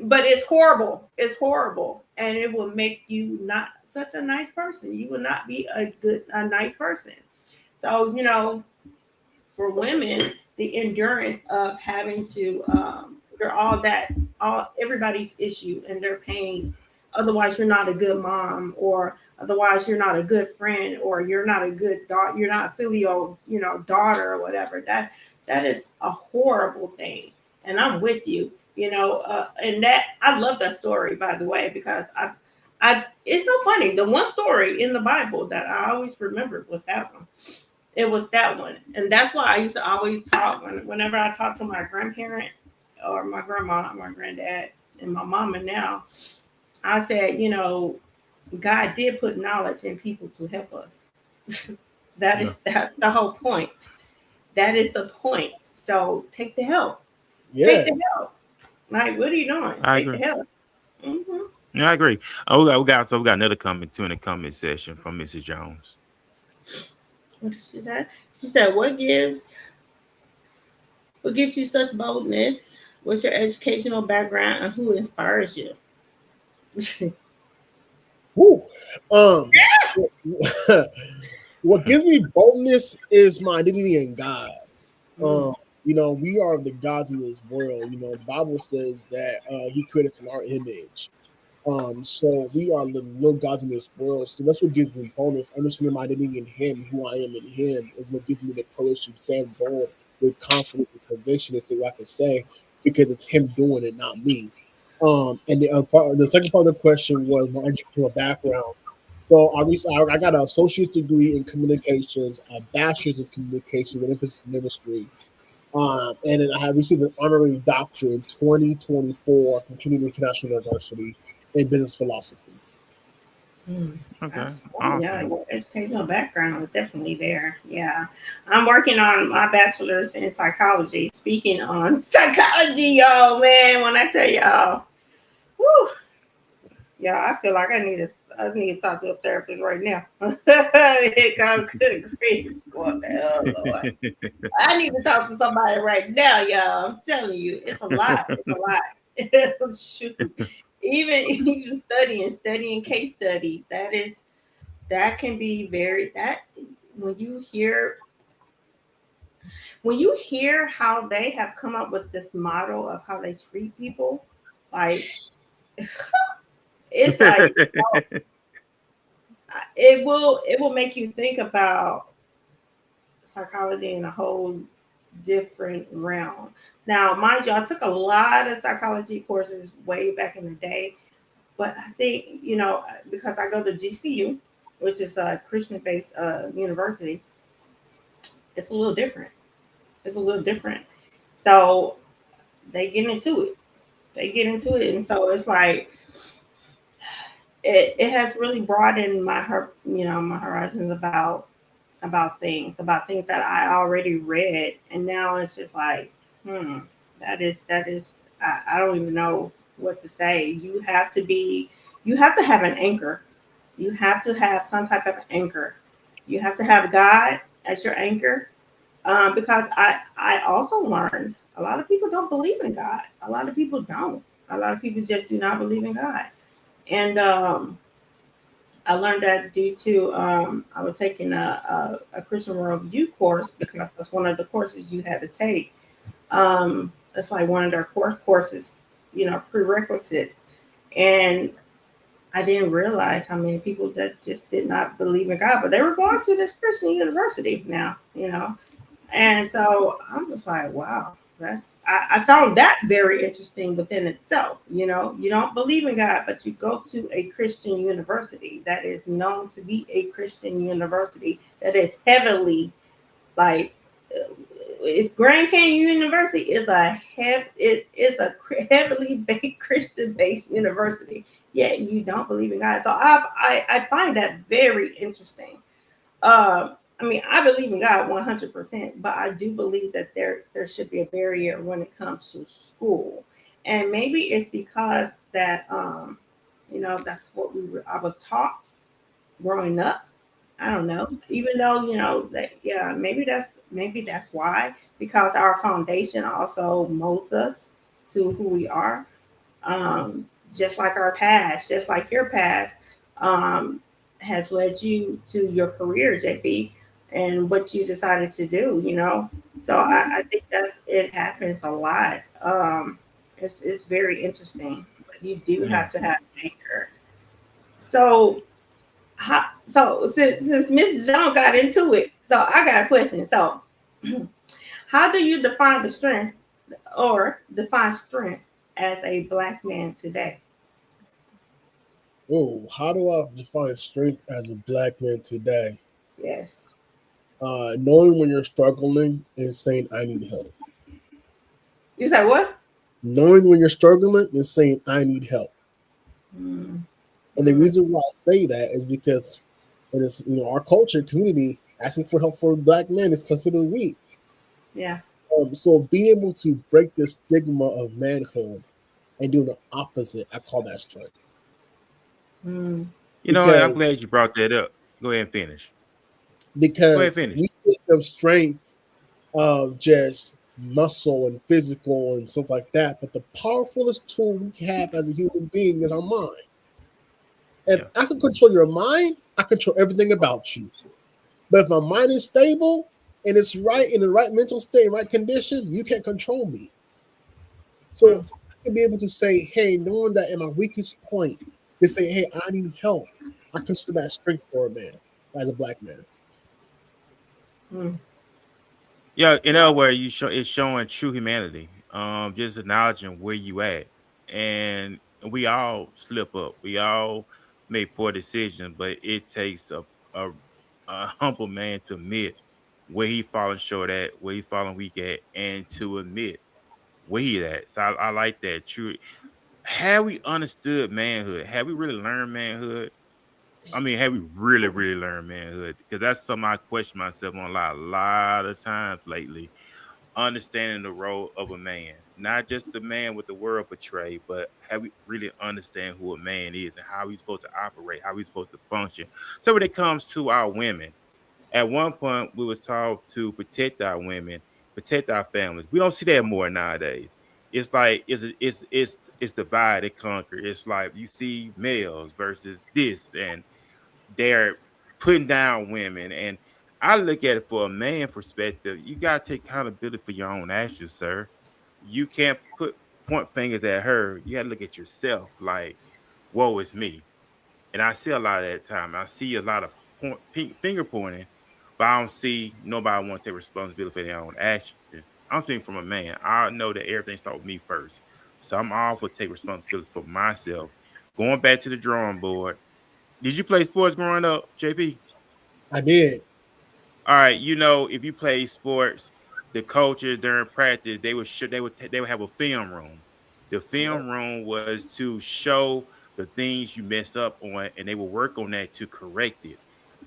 C: But it's horrible. It's horrible. And it will make you not such a nice person. You will not be a nice person. So, for women, the endurance of having to everybody's issue and their pain. Otherwise, you're not a good mom, or otherwise you're not a good friend, or you're not a good daughter. You're not a filial, daughter or whatever. That is a horrible thing. And I'm with you, and that I love that story, by the way, because it's so funny. The one story in the Bible that I always remembered was that one. It was that one. And that's why I used to always talk whenever I talk to my grandparent or my grandma, my granddad, and my mama now. I said, God did put knowledge in people to help us. That's the whole point. That is the point. So take the help. Yeah. Take the help. Like, what are you doing?
B: I
C: take
B: agree.
C: The help. Mm-hmm.
B: Yeah, I agree. We got another comment too in the comment section from Mrs. Jones.
C: What did she say? She said, what gives you such boldness? What's your educational background and who inspires you?
D: What gives me boldness is my identity in God. We are the gods of this world. The Bible says that He created us in our image. So we are the little gods in this world. So that's what gives me boldness. Understanding my identity in Him, who I am in Him, is what gives me the courage to stand bold with confidence and conviction and say what I can say, because it's Him doing it, not me. And the second part of the question was my educational background. So I got an associate's degree in communications, a bachelor's in communication with emphasis in ministry, and then I received an honorary doctorate in 2024 from Trinity International University in business philosophy.
B: Okay,
C: Absolutely. Yeah,
B: awesome.
C: your educational background is definitely there. Yeah. I'm working on my bachelor's in psychology. Speaking on psychology, y'all, man, when I tell y'all, whew, yeah, I feel like I need to talk to a therapist right now. Because good grief, what the hell, Lord. I need to talk to somebody right now, y'all. I'm telling you, it's a lot. It's a lot. Shoot. Even studying case studies, that can be very that when you hear how they have come up with this model of how they treat people, like it's like it will make you think about psychology in a whole different realm. Now, mind you, I took a lot of psychology courses way back in the day, but I think because I go to GCU, which is a Christian-based university, it's a little different. It's a little different. So they get into it. And so it's like it has really broadened my horizons about things that I already read, and now it's just like, that is I don't even know what to say. You have to have an anchor. You have to have some type of anchor. You have to have God as your anchor, because I also learned a lot of people don't believe in God. A lot of people don't. A lot of people just do not believe in God, and I learned that due to I was taking a Christian worldview course because that's one of the courses you had to take. That's like one of their courses, prerequisites, and I didn't realize how many people that just did not believe in God, but they were going to this Christian university now, and so I was just like, wow, I found that very interesting within itself. You don't believe in God, but you go to a Christian university that is known to be a Christian university that is heavily like if Grand Canyon University is a heavily based Christian based university. Yet you don't believe in God. So I find that very interesting. I mean, I believe in God 100%, but I do believe that there should be a barrier when it comes to school, and maybe it's because that that's what I was taught growing up. I don't know. Even though that, yeah, maybe that's why, because our foundation also molds us to who we are. Um, just like our past, just like your past, um, has led you to your career, JP, and what you decided to do. So I think it happens a lot. It's very interesting, but you do
B: Yeah.
C: have to have an anchor. So so since Mrs. John got into it, so I got a question. So how do you define the strength or define strength as a black man today?
D: Oh, how do I define strength as a black man today?
C: Yes.
D: Knowing when you're struggling and saying I need help.
C: You say what?
D: Knowing when you're struggling and saying I need help.
C: Mm,
D: And the reason why I say that is because it is, our culture, community, asking for help for black men is considered weak.
C: yeah.
D: So being able to break the stigma of manhood and doing the opposite, I call that strength.
C: Mm,
B: You know what? I'm
D: Because
B: glad you brought that up. Go ahead and finish. Go ahead and
D: because
B: finish.
D: we think of strength of just muscle and physical and stuff like that, but the powerfulest tool we have as a human being is our mind. If
B: Yeah.
D: I can control your mind, I control everything about you. But if my mind is stable and it's right in the right mental state, right condition, you can't control me. So
C: mm,
D: I can be able to say, hey, knowing that in my weakest point, they say, hey, I need help. I consider that strength for a man, as a black man.
C: mm.
B: Yeah, in
C: Wow.
B: other words, it's showing true humanity. Just acknowledging where you at, and we all slip up. We all make poor decisions, but it takes a, a humble man to admit where he falling short at, where he falling weak at, and to admit where he at. So I like that. True. Have we understood manhood? Have we really learned manhood? I mean, have we really, really learned manhood? Because that's something I question myself on a lot of times lately. Understanding the role of a man, not just the man with the world portrayed, but have we really understand who a man is and how he's supposed to operate, how he's supposed to function. So when it comes to our women, at one point we was taught to protect our women, protect our families. We don't see that more nowadays. It's like it's divide and conquer. It's like you see males versus this, and they're putting down women. And I look at it for a man perspective. You gotta take accountability for your own actions, sir. You can't point fingers at her. You gotta look at yourself like, woe is me. And I see a lot of that time. I see a lot of finger pointing, but I don't see nobody want to take responsibility for their own actions. I'm speaking from a man. I know that everything starts with me first. So I'm all for take responsibility for myself. Going back to the drawing board. Did you play sports growing up, JP?
D: I did.
B: All right, you know, if you play sports, the coaches during practice they would have a film room. The
D: Yep.
B: film room was to show the things you mess up on, and they will work on that to correct it.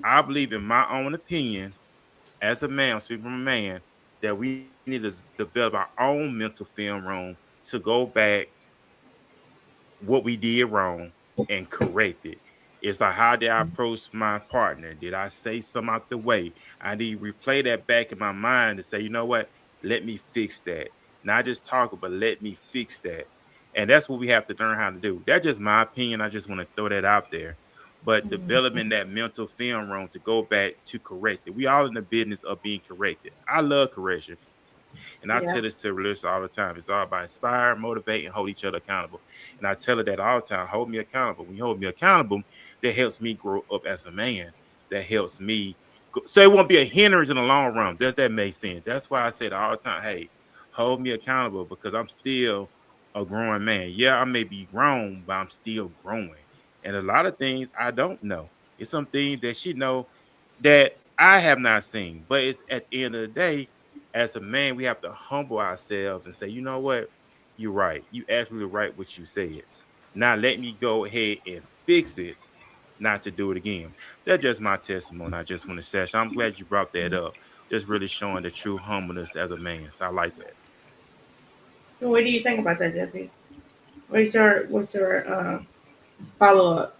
B: I believe, in my own opinion, as a man, speaking from a man, that we need to develop our own mental film room to go back what we did wrong and correct it. It's like, how did I approach my partner? Did I say something out the way? I need to replay that back in my mind to say, you know what? Let me fix that. Not just talk, but let me fix that. And that's what we have to learn how to do. That's just my opinion. I just want to throw that out there. But developing that mental film room to go back to correct it. We all in the business of being corrected. I love correction. And I tell this to religious all the time. It's all about inspire, motivate, and hold each other accountable. And I tell her that all the time. Hold me accountable. When you hold me accountable, that helps me grow up as a man. That helps me so it won't be a hindrance in the long run. Does that make sense? That's why I said all the time, hey, hold me accountable because I'm still a growing man. Yeah, I may be grown, but I'm still growing. And a lot of things I don't know. It's some things that she know that I have not seen. But it's at the end of the day, as a man, we have to humble ourselves and say, you know what? You're right. You absolutely right what you said. Now let me go ahead and fix it, not to do it again. That's just my testimony. I just want to say, so I'm glad you brought that up. Just really showing the true humbleness as a man. So I like that.
C: What do you think about that, Jeffy? What's your follow up?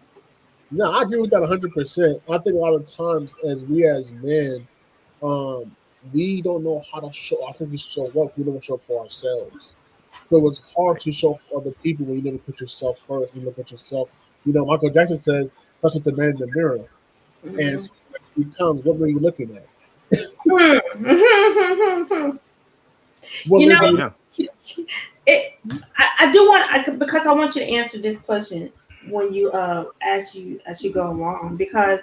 D: No, I agree with that 100%. I think a lot of times as men, um, we don't know how to show. I think we show up. We don't show up for ourselves. So it's hard
B: Right.
D: to show for other people when you never put yourself first. You look at yourself. You know, Michael Jackson says, "That's what the man in the mirror." And
C: Mhm.
D: so it becomes, what were you looking at? What
C: You know,
D: lenses were
B: Yeah.
C: it. I do because I want you to answer this question when you as you go along because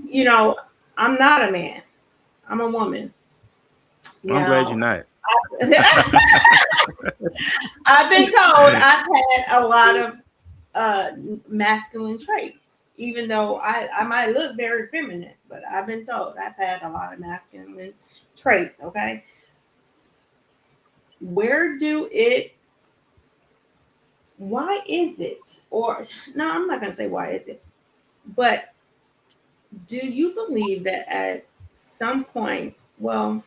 C: you know I'm not a man. I'm a woman.
B: I'm glad you're
C: Now,
B: not.
C: I've been told I've had a lot of uh, masculine traits, even though I might look very feminine, but I've been told I've had a lot of masculine traits. Okay, where do it? Why is it? Or no, I'm not gonna say why is it, but do you believe that at some point? Well,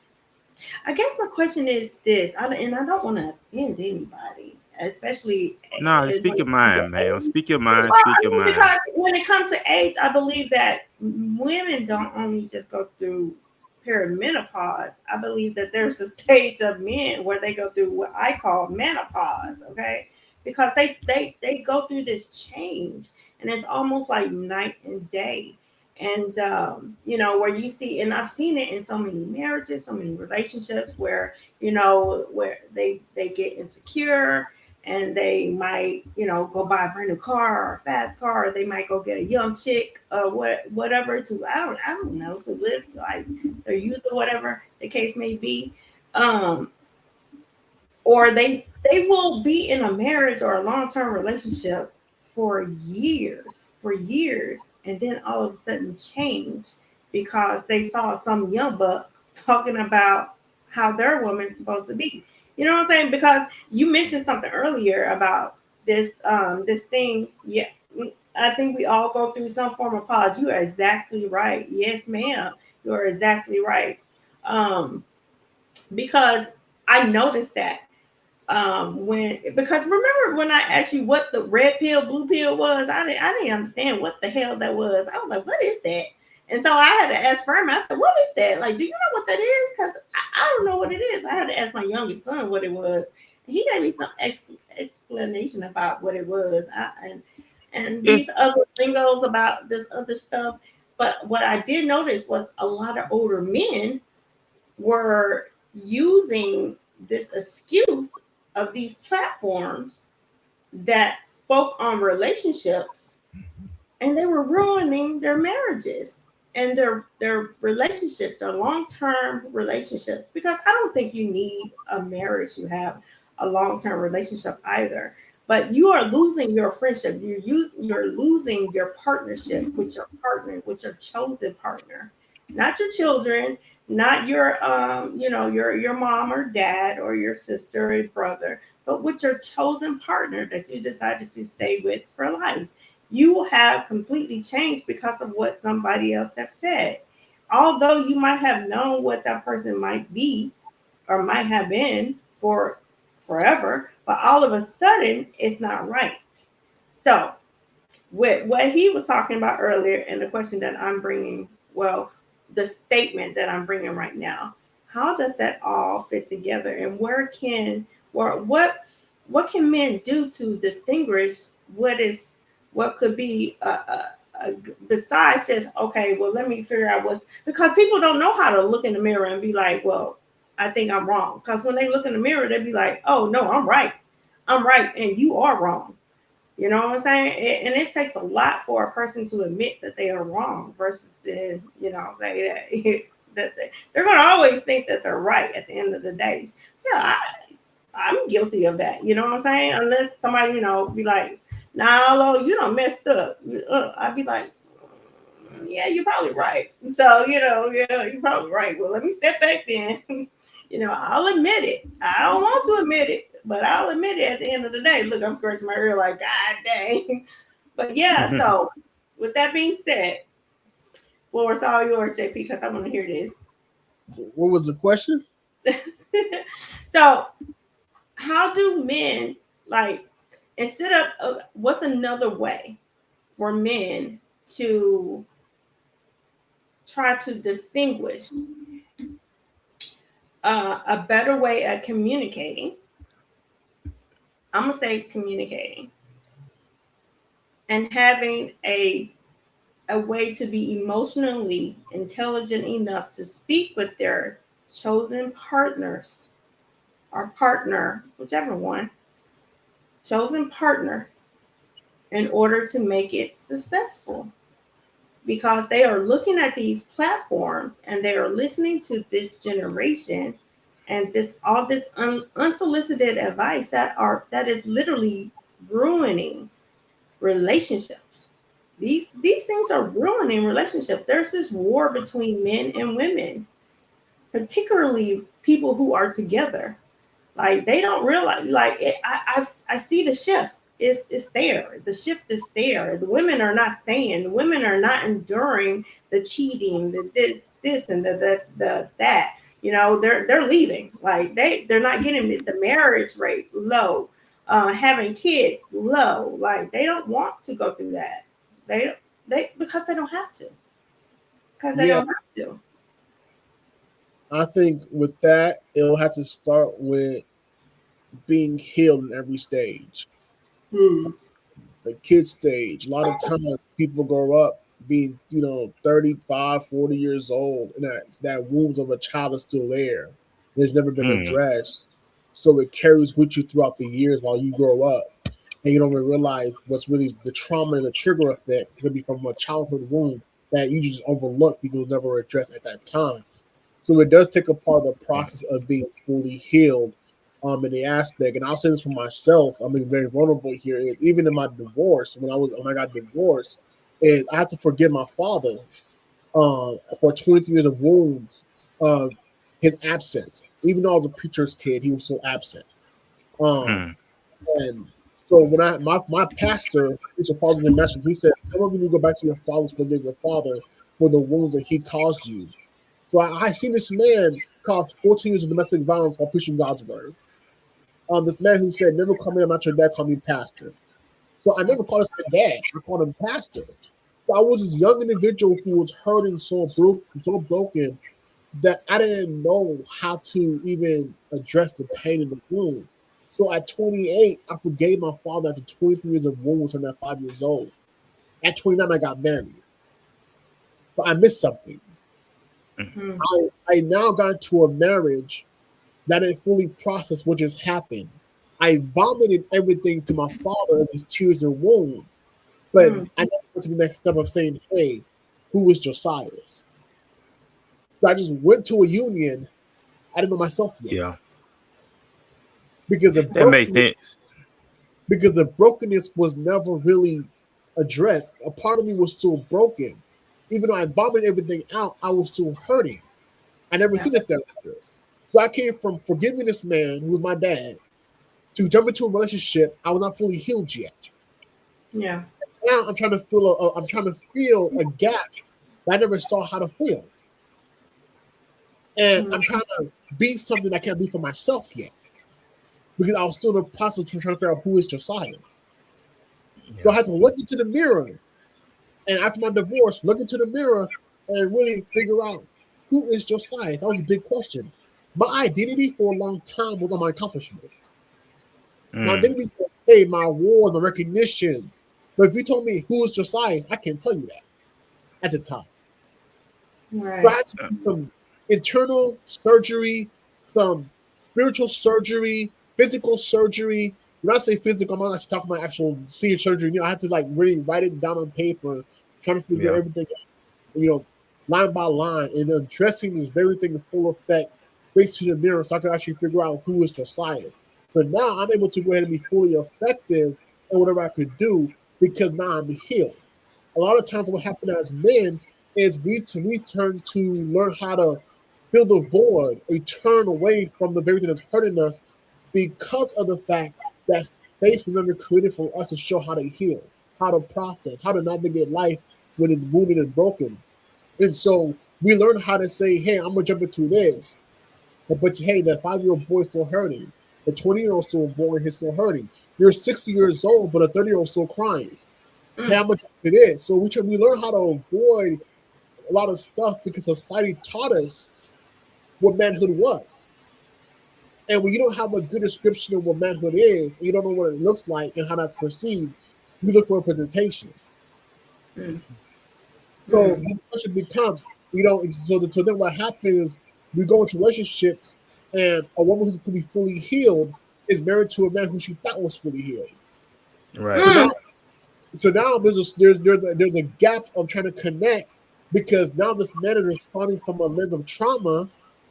C: I guess my question is this, and I don't want to offend anybody, especially
B: No, speak
C: when
B: your
C: it comes to
B: mind, man.
C: age.
B: Speak your
C: Well,
B: mind.
C: I
B: Speak your
C: mean,
B: mind.
C: because when it comes to age, I believe that women don't only just go through perimenopause. I believe that there's a stage of men where they go through what I call menopause. Okay, because they go through this change, and it's almost like night and day. And where you see, and I've seen it in so many marriages, so many relationships where where they get insecure and they might, go buy a brand new car or a fast car. Or they might go get a young chick, whatever, to I don't know, to live like their youth or whatever the case may be. Um, or they will be in a marriage or a long term relationship for years, and then all of a sudden change because they saw some young buck talking about how their woman's supposed to be. You know what I'm saying? Because you mentioned something earlier about this thing. Yeah, I think we all go through some form of pause. You are exactly right. Yes, ma'am. You are exactly right. Because I noticed that because remember when I asked you what the red pill, blue pill was, I didn't understand what the hell that was. I was like, what is that? And so I had to ask Ferman. I said, what is that? Like, do you know what that is? Because I don't know what it is. I had to ask my youngest son what it was. He gave me some explanation about what it was. And these other lingos about this other stuff. But what I did notice was a lot of older men were using this excuse of these platforms that spoke on relationships, and they were ruining their marriages and their relationships, their long-term relationships, because I don't think you need a marriage to have a long-term relationship either. But you are losing your friendship. You're losing your partnership with your partner, with your chosen partner, not your children, not your your mom or dad or your sister or brother, but with your chosen partner that you decided to stay with for life. You have completely changed because of what somebody else have said. Although you might have known what that person might be or might have been for forever, but all of a sudden it's not right. So with what he was talking about earlier and the question that I'm bringing, the statement that I'm bringing right now, how does that all fit together, and what can men do to distinguish what could be besides just, okay, well, let me figure out because people don't know how to look in the mirror and be like, well, I think I'm wrong. Because when they look in the mirror, they be like, oh no, I'm right, and you are wrong. You know what I'm saying? And it takes a lot for a person to admit that they are wrong versus say that they're going to always think that they're right at the end of the day. Yeah, I'm guilty of that. You know what I'm saying? Unless somebody, be like, nah, you done messed up. I'd be like, yeah, you're probably right. So, yeah, you're probably right. Well, let me step back then. I'll admit it. I don't want to admit it, but I'll admit it at the end of the day. Look, I'm scratching my ear like, God dang. But yeah, so with that being said, floor is all yours, JP, because I want to hear this.
D: What was the question?
C: So how do men, instead of what's another way for men to try to distinguish a better way at communicating? I'm gonna say communicating and having a way to be emotionally intelligent enough to speak with their chosen partners or partner, whichever one, chosen partner, in order to make it successful. Because they are looking at these platforms and they are listening to this generation and all this unsolicited advice that is literally ruining relationships. These things are ruining relationships. There's this war between men and women, particularly people who are together. They don't realize. I see the shift. It's there. The shift is there. The women are not staying. The women are not enduring the cheating, the this and the that. They're leaving. They're not getting the marriage rate low, having kids low. They don't want to go through that. They because they don't have to. Because they don't have to.
D: I think with that, it'll have to start with being healed in every stage. The kid stage. A lot of times people grow up being, 35, 40 years old, and that wounds of a child is still there. It's never been addressed. So it carries with you throughout the years while you grow up. And you don't really realize what's really the trauma and the trigger effect could be from a childhood wound that you just overlooked because it was never addressed at that time. So it does take a part of the process of being fully healed in the aspect. And I'll say this for myself, I'm being very vulnerable here, is even in my divorce, when I got divorced, is I have to forgive my father for 23 years of wounds of his absence. Even though I was a preacher's kid, he was still absent. And So when my pastor, who's a father in message, he said, some of you need to go back to your fathers, forgive your father for the wounds that he caused you. So I seen this man cause 14 years of domestic violence while preaching God's word. This man who said, never call me, I'm not your dad, call me pastor. So I never called him my dad, I called him pastor. So I was this young individual who was hurting so broken that I didn't know how to even address the pain in the wound. So at 28, I forgave my father after 23 years of wounds when I was 5 years old. At 29, I got married. But I missed something.
C: Mm-hmm.
D: I now got into a marriage that didn't fully process what just happened. I vomited everything to my father in his tears and wounds. But I never went to the next step of saying, hey, who is Josias? So I just went to a union. I didn't know myself yet.
B: Yeah.
D: Because
B: that makes sense.
D: Because the brokenness was never really addressed. A part of me was still broken. Even though I vomited everything out, I was still hurting. I never seen a therapist. So I came from forgiving this man, who was my dad, to jump into a relationship I was not fully healed yet.
C: Yeah.
D: Now I'm trying to feel a gap that I never saw how to fill. And I'm trying to be something I can't be for myself yet. Because I was still in the process of trying to figure out who is Josias. Yeah. So I had to look into the mirror. And after my divorce, look into the mirror and really figure out who is Josias. That was a big question. My identity for a long time was on my accomplishments. My identity was, hey, my awards, my recognitions. But if you told me who is Josias, I can't tell you that at the time.
C: Right.
D: So I had to do some internal surgery, some spiritual surgery, physical surgery. When I say physical, I'm not actually talking about actual seeing surgery. You know, I had to like really write it down on paper, trying to figure everything out, you know, line by line, and then addressing this very thing in full effect, face to the mirror, so I could actually figure out who is Josias. So now I'm able to go ahead and be fully effective in whatever I could do because now I'm healed. A lot of times what happens as men is we turn to learn how to fill the void, we turn away from the very thing that's hurting us because of the fact that space was never created for us to show how to heal, how to process, how to navigate life when it's wounded and broken. And so we learn how to say, hey, I'm going to jump into this. But hey, that 5-year-old boy is still hurting. The 20-year-old still born, he's still hurting. You're 60 years old, but a 30-year-old still crying. How much it is. So we learn how to avoid a lot of stuff because society taught us what manhood was. And when you don't have a good description of what manhood is, and you don't know what it looks like and how that's perceived, you look for representation. So the question becomes, you know, so then what happens is we go into relationships and a woman who could be fully healed is married to a man who she thought was fully healed.
B: Right.
D: So now there's a gap of trying to connect because now this man is responding from a lens of trauma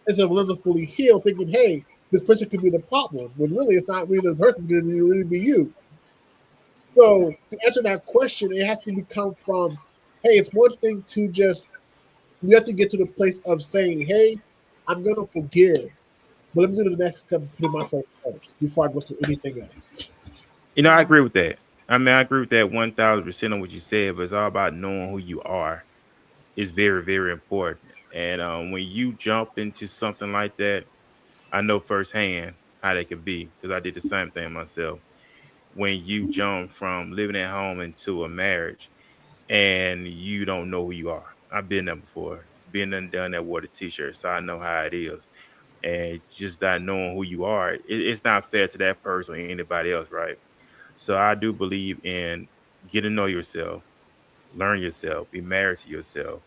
D: instead of a lens of fully healed, thinking, hey, this person could be the problem, when really it's not really the person, it's going to really be you. So to answer that question, it has to become from, hey, it's one thing to just, you have to get to the place of saying, hey, I'm going to forgive, but let me do the next step of putting myself first before I go to anything else.
B: You know, I agree with that. I mean, I agree with that 1,000% on what you said, but it's all about knowing who you are. It's very, very important. And when you jump into something like that, I know firsthand how that could be because I did the same thing myself. When you jump from living at home into a marriage and you don't know who you are. I've been there before, been and done that, wore the t-shirt, so I know how it is. And just not knowing who you are, it's not fair to that person or anybody else, right? So I do believe in get to know yourself, learn yourself, be married to yourself.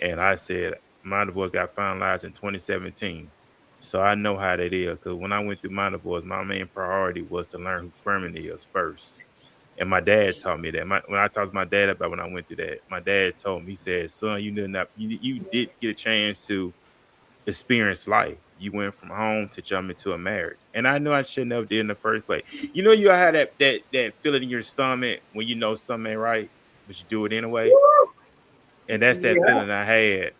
B: And I said, my divorce got finalized in 2017. So I know how that is. Because when I went through my divorce, my main priority was to learn who Ferman is first. And my dad taught me that. When I talked to my dad about when I went through that, my dad told me, he said, son, you did get a chance to experience life. You went from home to jump into a marriage. And I know I should never did in the first place. You know, you had that feeling in your stomach when you know something ain't right, but you do it anyway. And that's that feeling I had.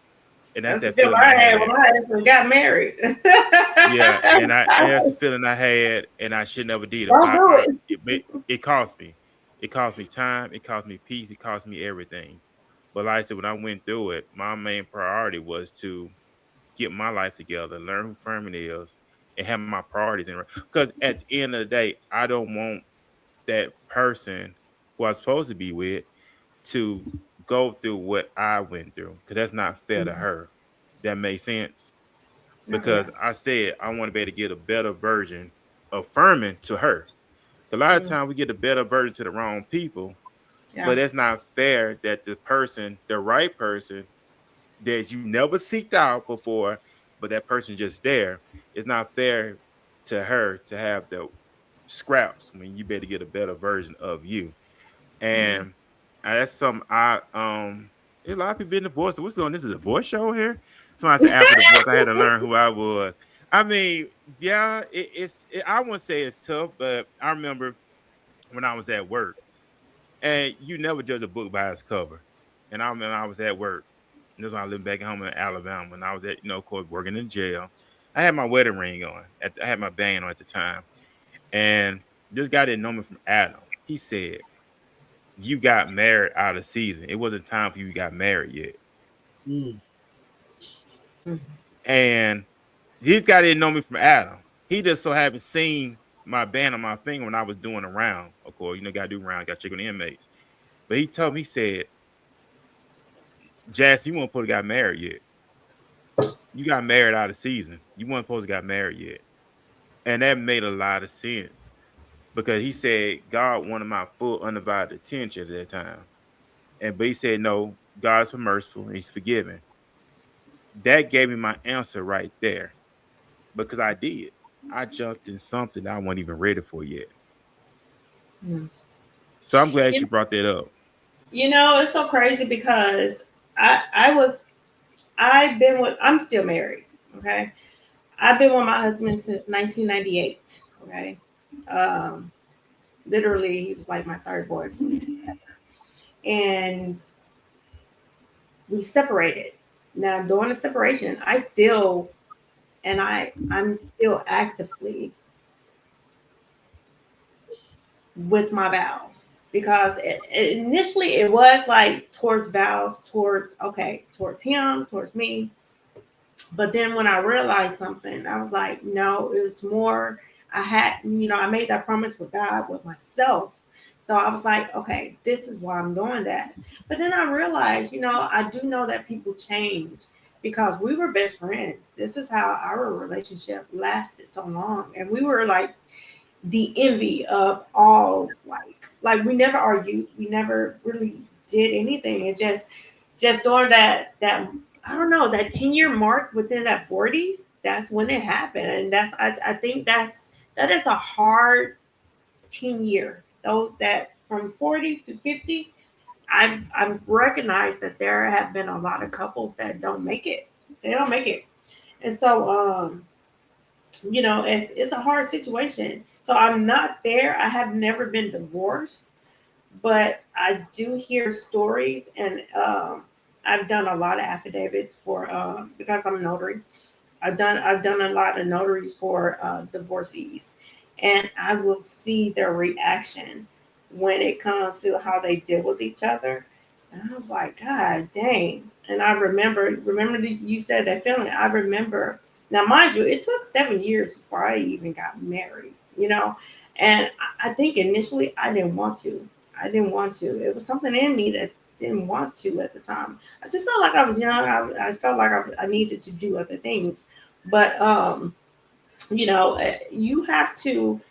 B: And that's that feeling I had
C: when I actually got married.
B: Yeah, and that's the feeling I had, and I should never did it. it cost me. It cost me time. It cost me peace. It cost me everything. But like I said, when I went through it, my main priority was to get my life together, learn who Ferman is, and have my priorities in. Because at the end of the day, I don't want that person who I'm supposed to be with to go through what I went through. Because that's not fair to her. That makes sense. Because I said I want to be able to get a better version of Ferman to her. A lot of times we get a better version to the wrong people, but it's not fair that the right person that you never seeked out before, but that person just there, it's not fair to her to have the scraps when you better get a better version of you. And that's something a lot of people been divorced. What's going on? This is a divorce show here. Somebody said after divorce, I had to learn who I was. I mean, yeah, I wouldn't say it's tough, but I remember when I was at work, and you never judge a book by its cover. And I remember I was at work. And this was when I lived back home in Alabama. And I was at, of course, working in jail. I had my wedding ring on. I had my band on at the time. And this guy didn't know me from Adam. He said, "You got married out of season. It wasn't time for you to got married yet." And this guy didn't know me from Adam. He just so happened seen my band on my finger when I was doing a round. Of course, got to do round, got to check on the inmates. But he told me, he said, "Jazz, you weren't supposed to got married yet. You got married out of season. You weren't supposed to got married yet." And that made a lot of sense because he said God wanted my full undivided attention at that time. But he said, no, God's merciful and he's forgiving. That gave me my answer right there because I did. I jumped in something I wasn't even ready for yet. So I'm glad you brought that up.
C: It's so crazy because I'm still married. Okay. I've been with my husband since 1998. Okay. Literally, he was like my third boyfriend. And we separated. Now, during the separation, I'm still actively with my vows because initially it was like towards vows, towards him, towards me. But then when I realized something, I was like, no, it was more. I made that promise with God, with myself. So I was like, okay, this is why I'm doing that. But then I realized, I do know that people change because we were best friends. This is how our relationship lasted so long. And we were like the envy of all, like we never argued. We never really did anything. It just during that I don't know, that 10-year mark within that 40s, that's when it happened. And I think that is a hard 10-year. Those that from 40 to 50, I've recognized that there have been a lot of couples that don't make it. They don't make it. And so, it's a hard situation. So I'm not there. I have never been divorced, but I do hear stories and, I've done a lot of affidavits for because I'm a notary. I've done a lot of notaries for divorcees, and I will see their reaction when it comes to how they deal with each other. And I was like, God dang! And I remember you said that feeling. I remember. Now, mind you, it took 7 years before I even got married. And I think initially I didn't want to. It was something in me that didn't want to at the time. I just felt like I was young. I felt like I needed to do other things. But, you have to,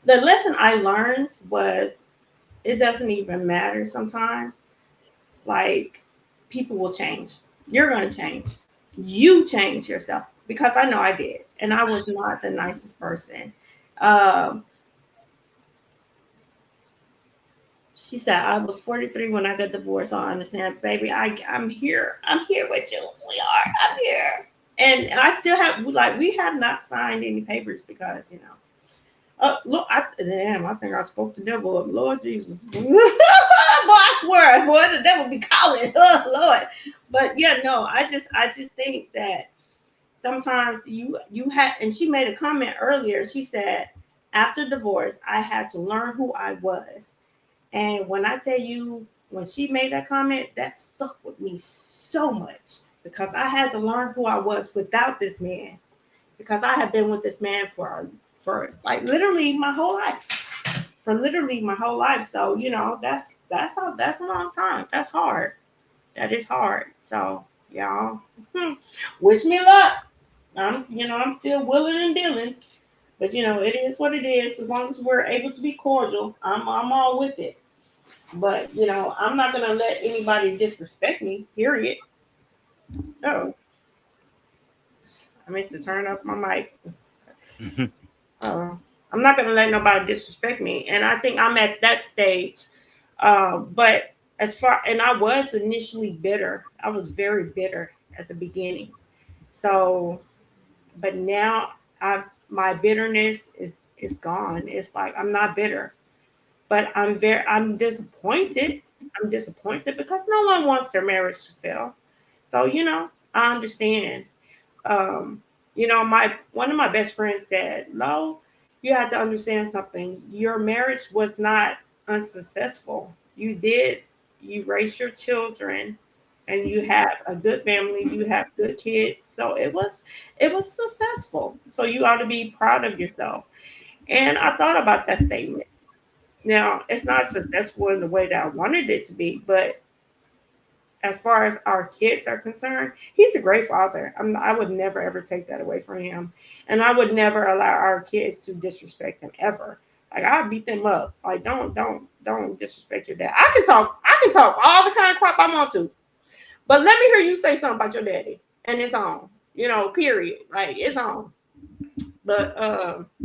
C: the lesson I learned was it doesn't even matter sometimes. Like people will change. You're going to change. You change yourself because I know I did. And I was not the nicest person. She said, I was 43 when I got divorced. So I understand, baby. I'm here. I'm here with you, sweetheart. I'm here. And I still have, we have not signed any papers because, look, I think I spoke the devil up. Lord Jesus. Boy, I swear, boy, the devil be calling. Oh, Lord. But yeah, no, I just think that sometimes you had, and she made a comment earlier. She said, after divorce, I had to learn who I was. And when I tell you, when she made that comment, that stuck with me so much because I had to learn who I was without this man. Because I have been with this man for like literally my whole life. For literally my whole life. So, you know, that's a long time. That's hard. That is hard. So, y'all, wish me luck. I'm still willing and dealing. But you know, it is what it is. As long as we're able to be cordial, I'm all with it. But you know, I'm not gonna let anybody disrespect me. Period. Oh, I meant to turn up my mic. I'm not gonna let nobody disrespect me, and I think I'm at that stage. But and I was initially bitter. I was very bitter at the beginning. So, but now my bitterness is gone. It's like I'm not bitter, but I'm disappointed. I'm disappointed because no one wants their marriage to fail. So, you know, I understand. You know, one of my best friends said, "Lo, you have to understand something. Your marriage was not unsuccessful. You raised your children and you have a good family, you have good kids. So it was successful. So you ought to be proud of yourself." And I thought about that statement. Now, it's not successful in the way that I wanted it to be, but as far as our kids are concerned, he's a great father. I would never ever take that away from him, and I would never allow our kids to disrespect him ever. Like I beat them up. Like don't disrespect your dad. I can talk all the kind of crap I want to, but let me hear you say something about your daddy, and it's on. You know, period. Like it's on. But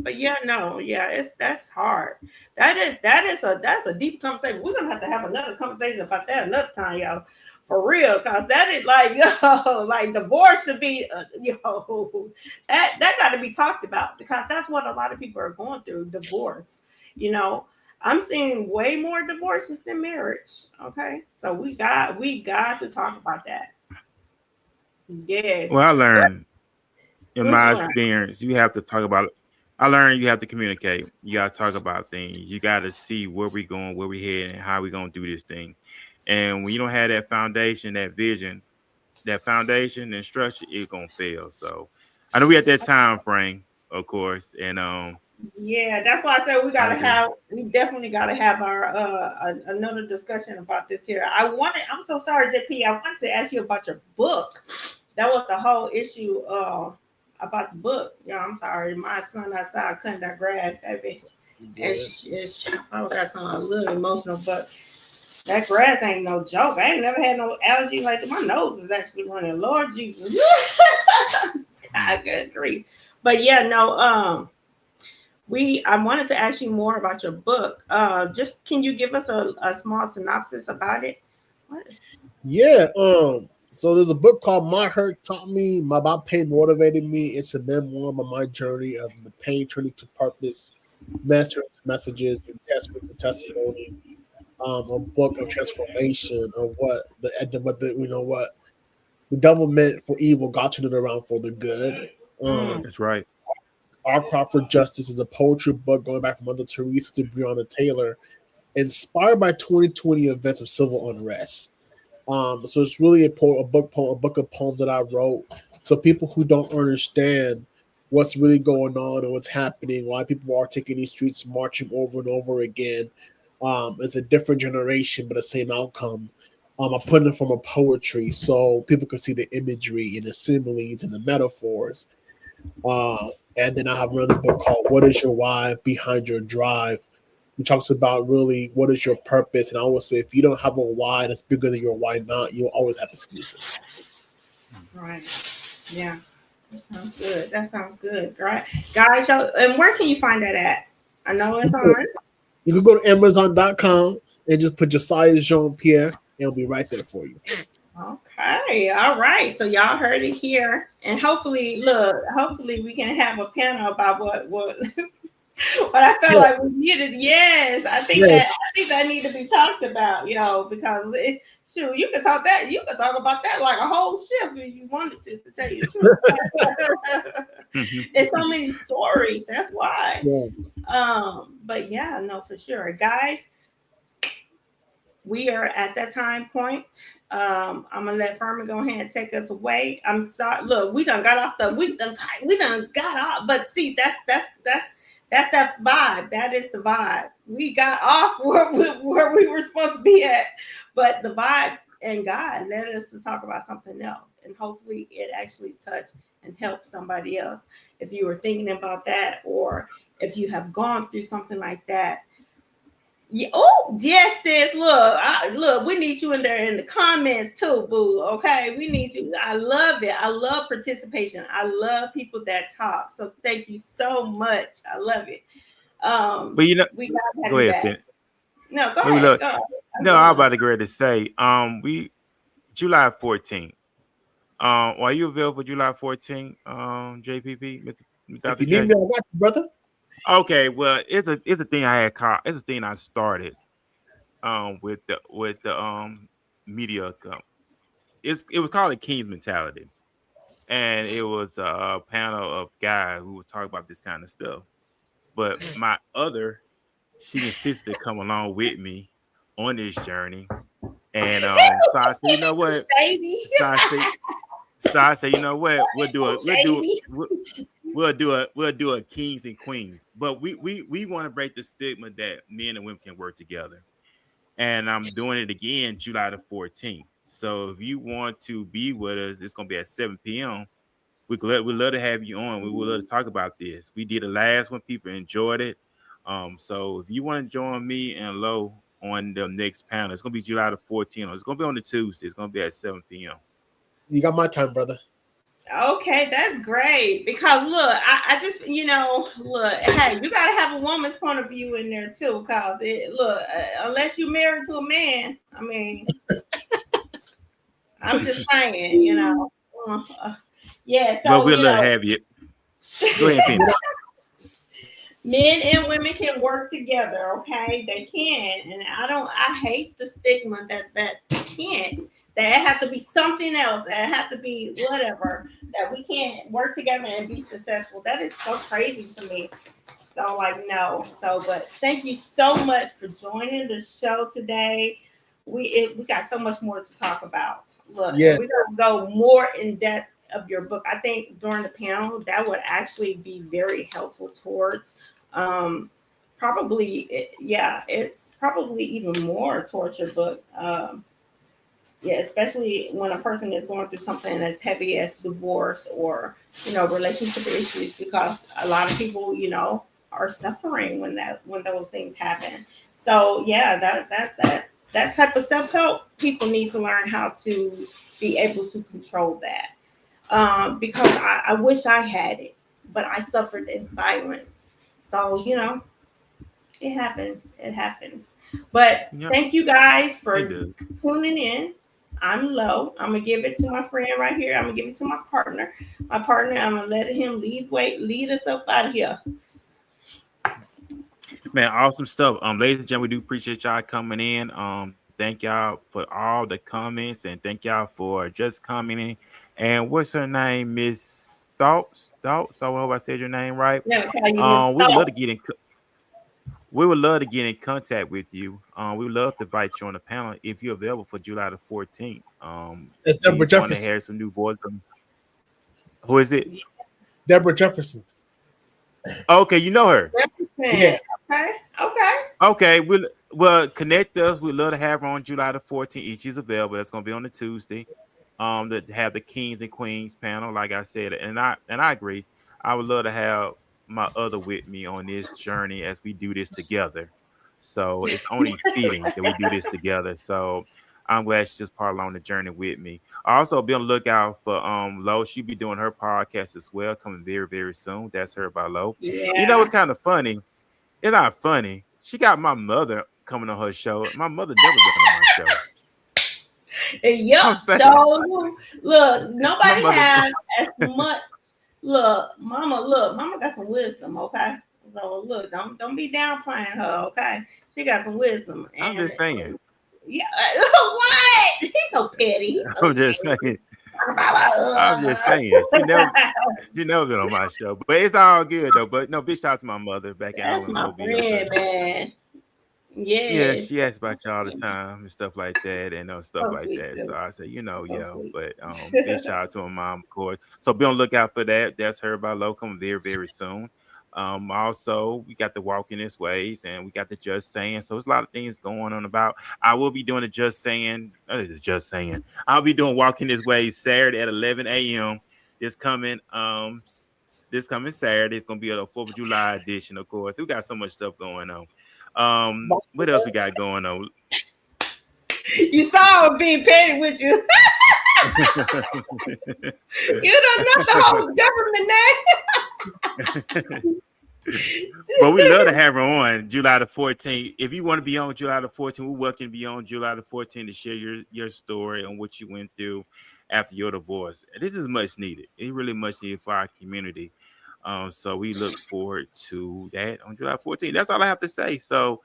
C: yeah, no, yeah, that's hard. That's a deep conversation. We're gonna have another conversation about that another time, y'all. For real, cause that is like, yo, like divorce should be, that got to be talked about because that's what a lot of people are going through, divorce. You know, I'm seeing way more divorces than marriage. Okay, so we got to talk about that. Yes.
B: Well, I learned in my
C: learn?
B: experience, you have to talk about it. I learned you have to communicate. You got to talk about things. You got to see where we going, where we heading, and how we going to do this thing. And when you don't have that foundation, that vision, that foundation and structure, it's going to fail. So I know we at that time frame, of course. And
C: yeah, that's why I said we definitely got to have our another discussion about this here. I'm so sorry, JP. I wanted to ask you about your book. That was the whole issue about the book. Yeah, I'm sorry. My son outside cutting that grass, baby. And I got something a little emotional, but that grass ain't no joke. I ain't never had no allergy like that. My nose is actually running. Lord Jesus. God, good grief. But yeah, no, I wanted to ask you more about your book. Just can you give us a small synopsis about it?
D: Yeah. So there's a book called My Hurt Taught Me, My Pain Motivated Me. It's a memoir of my journey of the pain turning to purpose, messages, and testimonies. A book of transformation of what the devil meant for evil, God turned it around for the good.
B: That's right.
D: Our Cry for Justice is a poetry book going back from Mother Teresa to Breonna Taylor, inspired by 2020 events of civil unrest. So it's really a book of poems that I wrote. So people who don't understand what's really going on and what's happening, why people are taking these streets, marching over and over again. It's a different generation, but the same outcome. I put it from a poetry so people can see the imagery and the similes and the metaphors. And then I have another book called What is Your Why Behind Your Drive, which talks about really what is your purpose. And I always say if you don't have a why that's bigger than your why not, you'll always have excuses.
C: Right. Yeah. That sounds good. Right. Guys, and where can you find that at? I know it's on.
D: You can go to Amazon.com and just put Josias Jean-Pierre, and it'll be right there for you.
C: Okay, all right. So y'all heard it here, and hopefully we can have a panel about what But I felt like we needed, yes. I think that need to be talked about, because shoot, you could talk about that like a whole shift if you wanted to tell you the truth. There's so many stories. That's why. But yeah, no, for sure, guys. We are at that time point. I'm gonna let Ferman go ahead and take us away. I'm sorry. Look, we done got off we done got off. But see, that's that vibe. That is the vibe. We got off where we were supposed to be at, but the vibe and God led us to talk about something else, and hopefully it actually touched and helped somebody else. If you were thinking about that, or if you have gone through something like that. Yeah. Oh, yes, sis. Look, we need you in there in the comments too, boo. Okay, we need you. I love it. I love participation. I love people that talk. So thank you so much. I love it.
B: But
C: we gotta
B: go ahead, Finn.
C: No, go ahead.
B: No, I'm about to go ahead to say, we July 14th. Are you available for July 14th, JPP, Dr.
D: If you need me, I got you, brother.
B: Okay, well, it's a thing I had called. It's a thing I started with the media. It was called a King's Mentality, and it was a panel of guys who would talk about this kind of stuff. But she insisted to come along with me on this journey, and so I said, you know what? So I said, you know what? We'll do a kings and queens, but we want to break the stigma that men and women can work together. And I'm doing it again July the 14th. So if you want to be with us, it's gonna be at 7 p.m. We'd love to have you on. We would love to talk about this. We did the last one, people enjoyed it. So if you want to join me and Lo on the next panel, it's gonna be July the 14th. It's gonna be on the Tuesday. It's gonna be at 7 p.m.
D: You got my time, brother.
C: Okay, that's great. Because look, I just, hey, you gotta have a woman's point of view in there too. Because unless you're married to a man, I mean, I'm just saying, yeah. So,
B: well, we'd love to have you. Go ahead, Pina.
C: Men and women can work together. Okay, they can, and I hate the stigma that can't. That it has to be something else. That it has to be whatever. That we can't work together and be successful. That is so crazy to me. So no. So, but thank you so much for joining the show today. We got so much more to talk about. Look, we're gonna go more in depth of your book. I think during the panel that would actually be very helpful towards. It's probably even more towards your book. Yeah, especially when a person is going through something as heavy as divorce or, relationship issues, because a lot of people, are suffering when those things happen. So yeah, that type of self-help, people need to learn how to be able to control that. Because I wish I had it, but I suffered in silence. So, it happens. But thank you guys for tuning in. I'm Lo. I'm gonna give it to my friend right here. I'm gonna give it to my partner. I'm gonna let him lead us up out of here.
B: Man, awesome stuff. Ladies and gentlemen, we do appreciate y'all coming in. Thank y'all for all the comments, and thank y'all for just commenting. And what's her name, Miss Thoughts? I hope I said your name right. We would love to get in contact with you. We would love to invite you on the panel if you're available for July the 14th.
D: It's Deborah Jefferson. Want to
B: hear some new voice. Who is it?
D: Deborah Jefferson.
B: Okay, you know her.
D: Yeah.
B: Okay. We'll connect us. We'd love to have her on July the 14th. If she's available, that's going to be on the Tuesday. To have the Kings and Queens panel, like I said, and I agree. I would love to have my other with me on this journey as we do this together. So it's only fitting that we do this together. So I'm glad she's just part along the journey with me. Also, be on the lookout for Lo. She'll be doing her podcast as well, coming very, very soon. That's her by Lo.
C: Yeah.
B: You know what's kind of funny? It's not funny. She got my mother coming on her show. My mother never been on my show.
C: Yup. So look, nobody has as much. Look, mama got some wisdom, okay? So look, don't be downplaying her, okay? She got some wisdom.
B: I'm just saying.
C: Yeah. What? He's so petty. He's so
B: I'm just saying. I'm just saying. She never been on my show, but it's all good though. But no, big shout out to my mother back at home in Mobile.
C: Friend, man.
B: Yeah, she asks about you all the time and stuff like that, and stuff like that.
C: Too.
B: So I say, but big shout out to my mom, of course. So be on the lookout for that. That's her by Locum very, very soon. Also, we got the Walking This Ways, and we got the Just Saying. So there's a lot of things going on about. I will be doing the Just Saying. I'll be doing Walking This Way Saturday at 11 a.m. This coming Saturday. It's gonna be a 4th of July edition, of course. We got so much stuff going on. What else we got going on?
C: You saw him being petty with you. You don't know the whole government name.
B: But we love to have her on July the 14th. If you want to be on July the 14th, we're welcome to be on July the 14th to share your story on what you went through after your divorce. This is much needed. It's really much needed for our community. So we look forward to that on July 14th. That's all I have to say. So,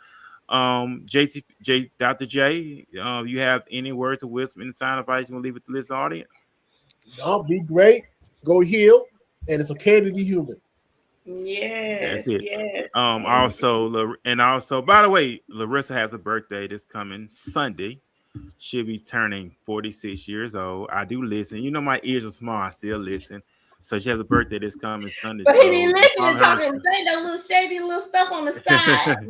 B: Dr. J, you have any words of wisdom and sign advice you want to leave with the listening audience?
D: No, be great, go heal, and it's okay to be human.
C: Yes,
B: that's it.
C: Yes.
B: Also, by the way, Laresa has a birthday this coming Sunday. She'll be turning 46 years old. I do listen. You know, my ears are small. I still listen. So she has a birthday this coming Sunday.
C: But he didn't listen to talking, say that little shady little stuff on the side.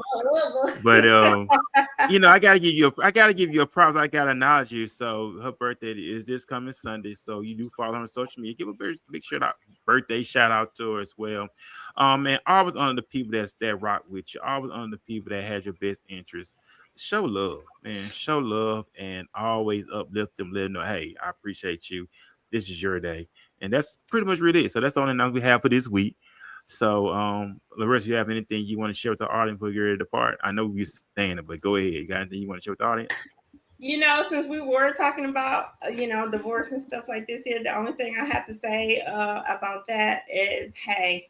B: But I gotta give you a props. I gotta acknowledge you. So her birthday is this coming Sunday. So you do follow her on social media. Give a big birthday shout out to her as well. And always on the people that rock with you. Always on the people that had your best interests. Show love, man. Show love and always uplift them. Let them know, hey, I appreciate you. This is your day. And that's pretty much really it. So that's the only announcement we have for this week. So, Laresa, you have anything you want to share with the audience before you're ready to depart? I know we're saying it, but go ahead. You got anything you want to share with the audience?
C: Since we were talking about, divorce and stuff like this here, the only thing I have to say about that is, hey,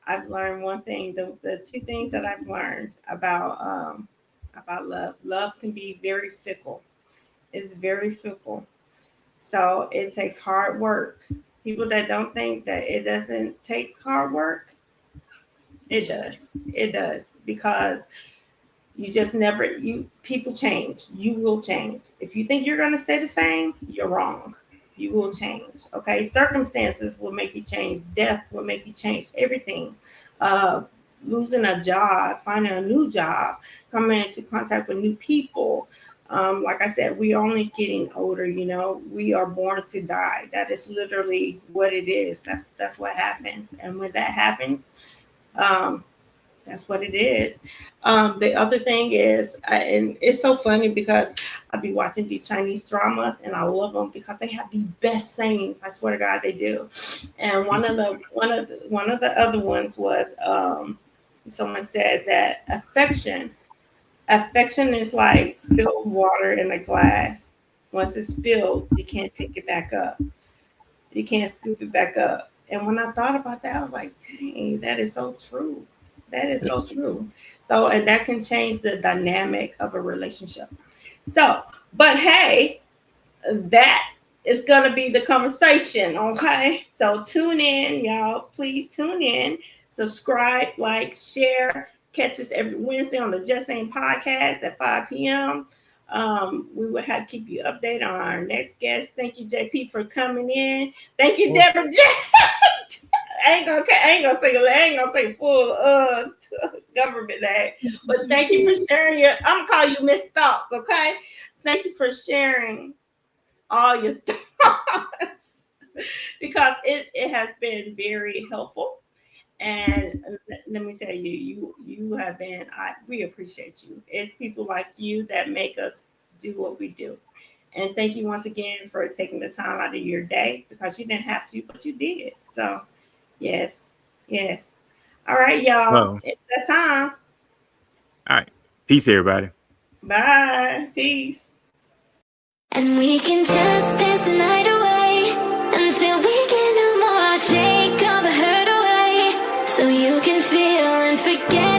C: I've learned one thing. The two things that I've learned about love. Love can be very fickle. It's very fickle. So it takes hard work. People that don't think that it doesn't take hard work, it does. It does, because you just people change. You will change. If you think you're going to stay the same, you're wrong. You will change. Okay. Circumstances will make you change. Death will make you change everything. Losing a job, finding a new job, coming into contact with new people. Like I said, we're only getting older, we are born to die. That is literally what it is. That's what happens. And when that happens, that's what it is. The other thing is, and it's so funny because I be watching these Chinese dramas and I love them because they have the best sayings. I swear to God, they do. And one of the other ones was, someone said that affection is like spilled water in a glass. Once it's spilled, you can't pick it back up. You can't scoop it back up. And when I thought about that, I was like, dang, that is so true. That is so true. So, and that can change the dynamic of a relationship. So, but hey, that is going to be the conversation, okay? So tune in, y'all. Please tune in. Subscribe, like, share. Catch us every Wednesday on the JustSayN Podcast at 5 p.m. We will have to keep you updated on our next guest. Thank you, JP, for coming in. Thank you, Deborah. I ain't gonna say full government name, but thank you for sharing I'm gonna call you Miss Thoughts, okay? Thank you for sharing all your thoughts because it has been very helpful. And let me tell you, you have been, we appreciate you. It's people like you that make us do what we do. And thank you once again for taking the time out of your day, because you didn't have to, but you did. So, yes. All right, y'all. It's that time.
B: All right. Peace, everybody.
C: Bye. Peace.
E: And we can just dance the night away until we get no more. Shake all the hurt away so you can feel and forget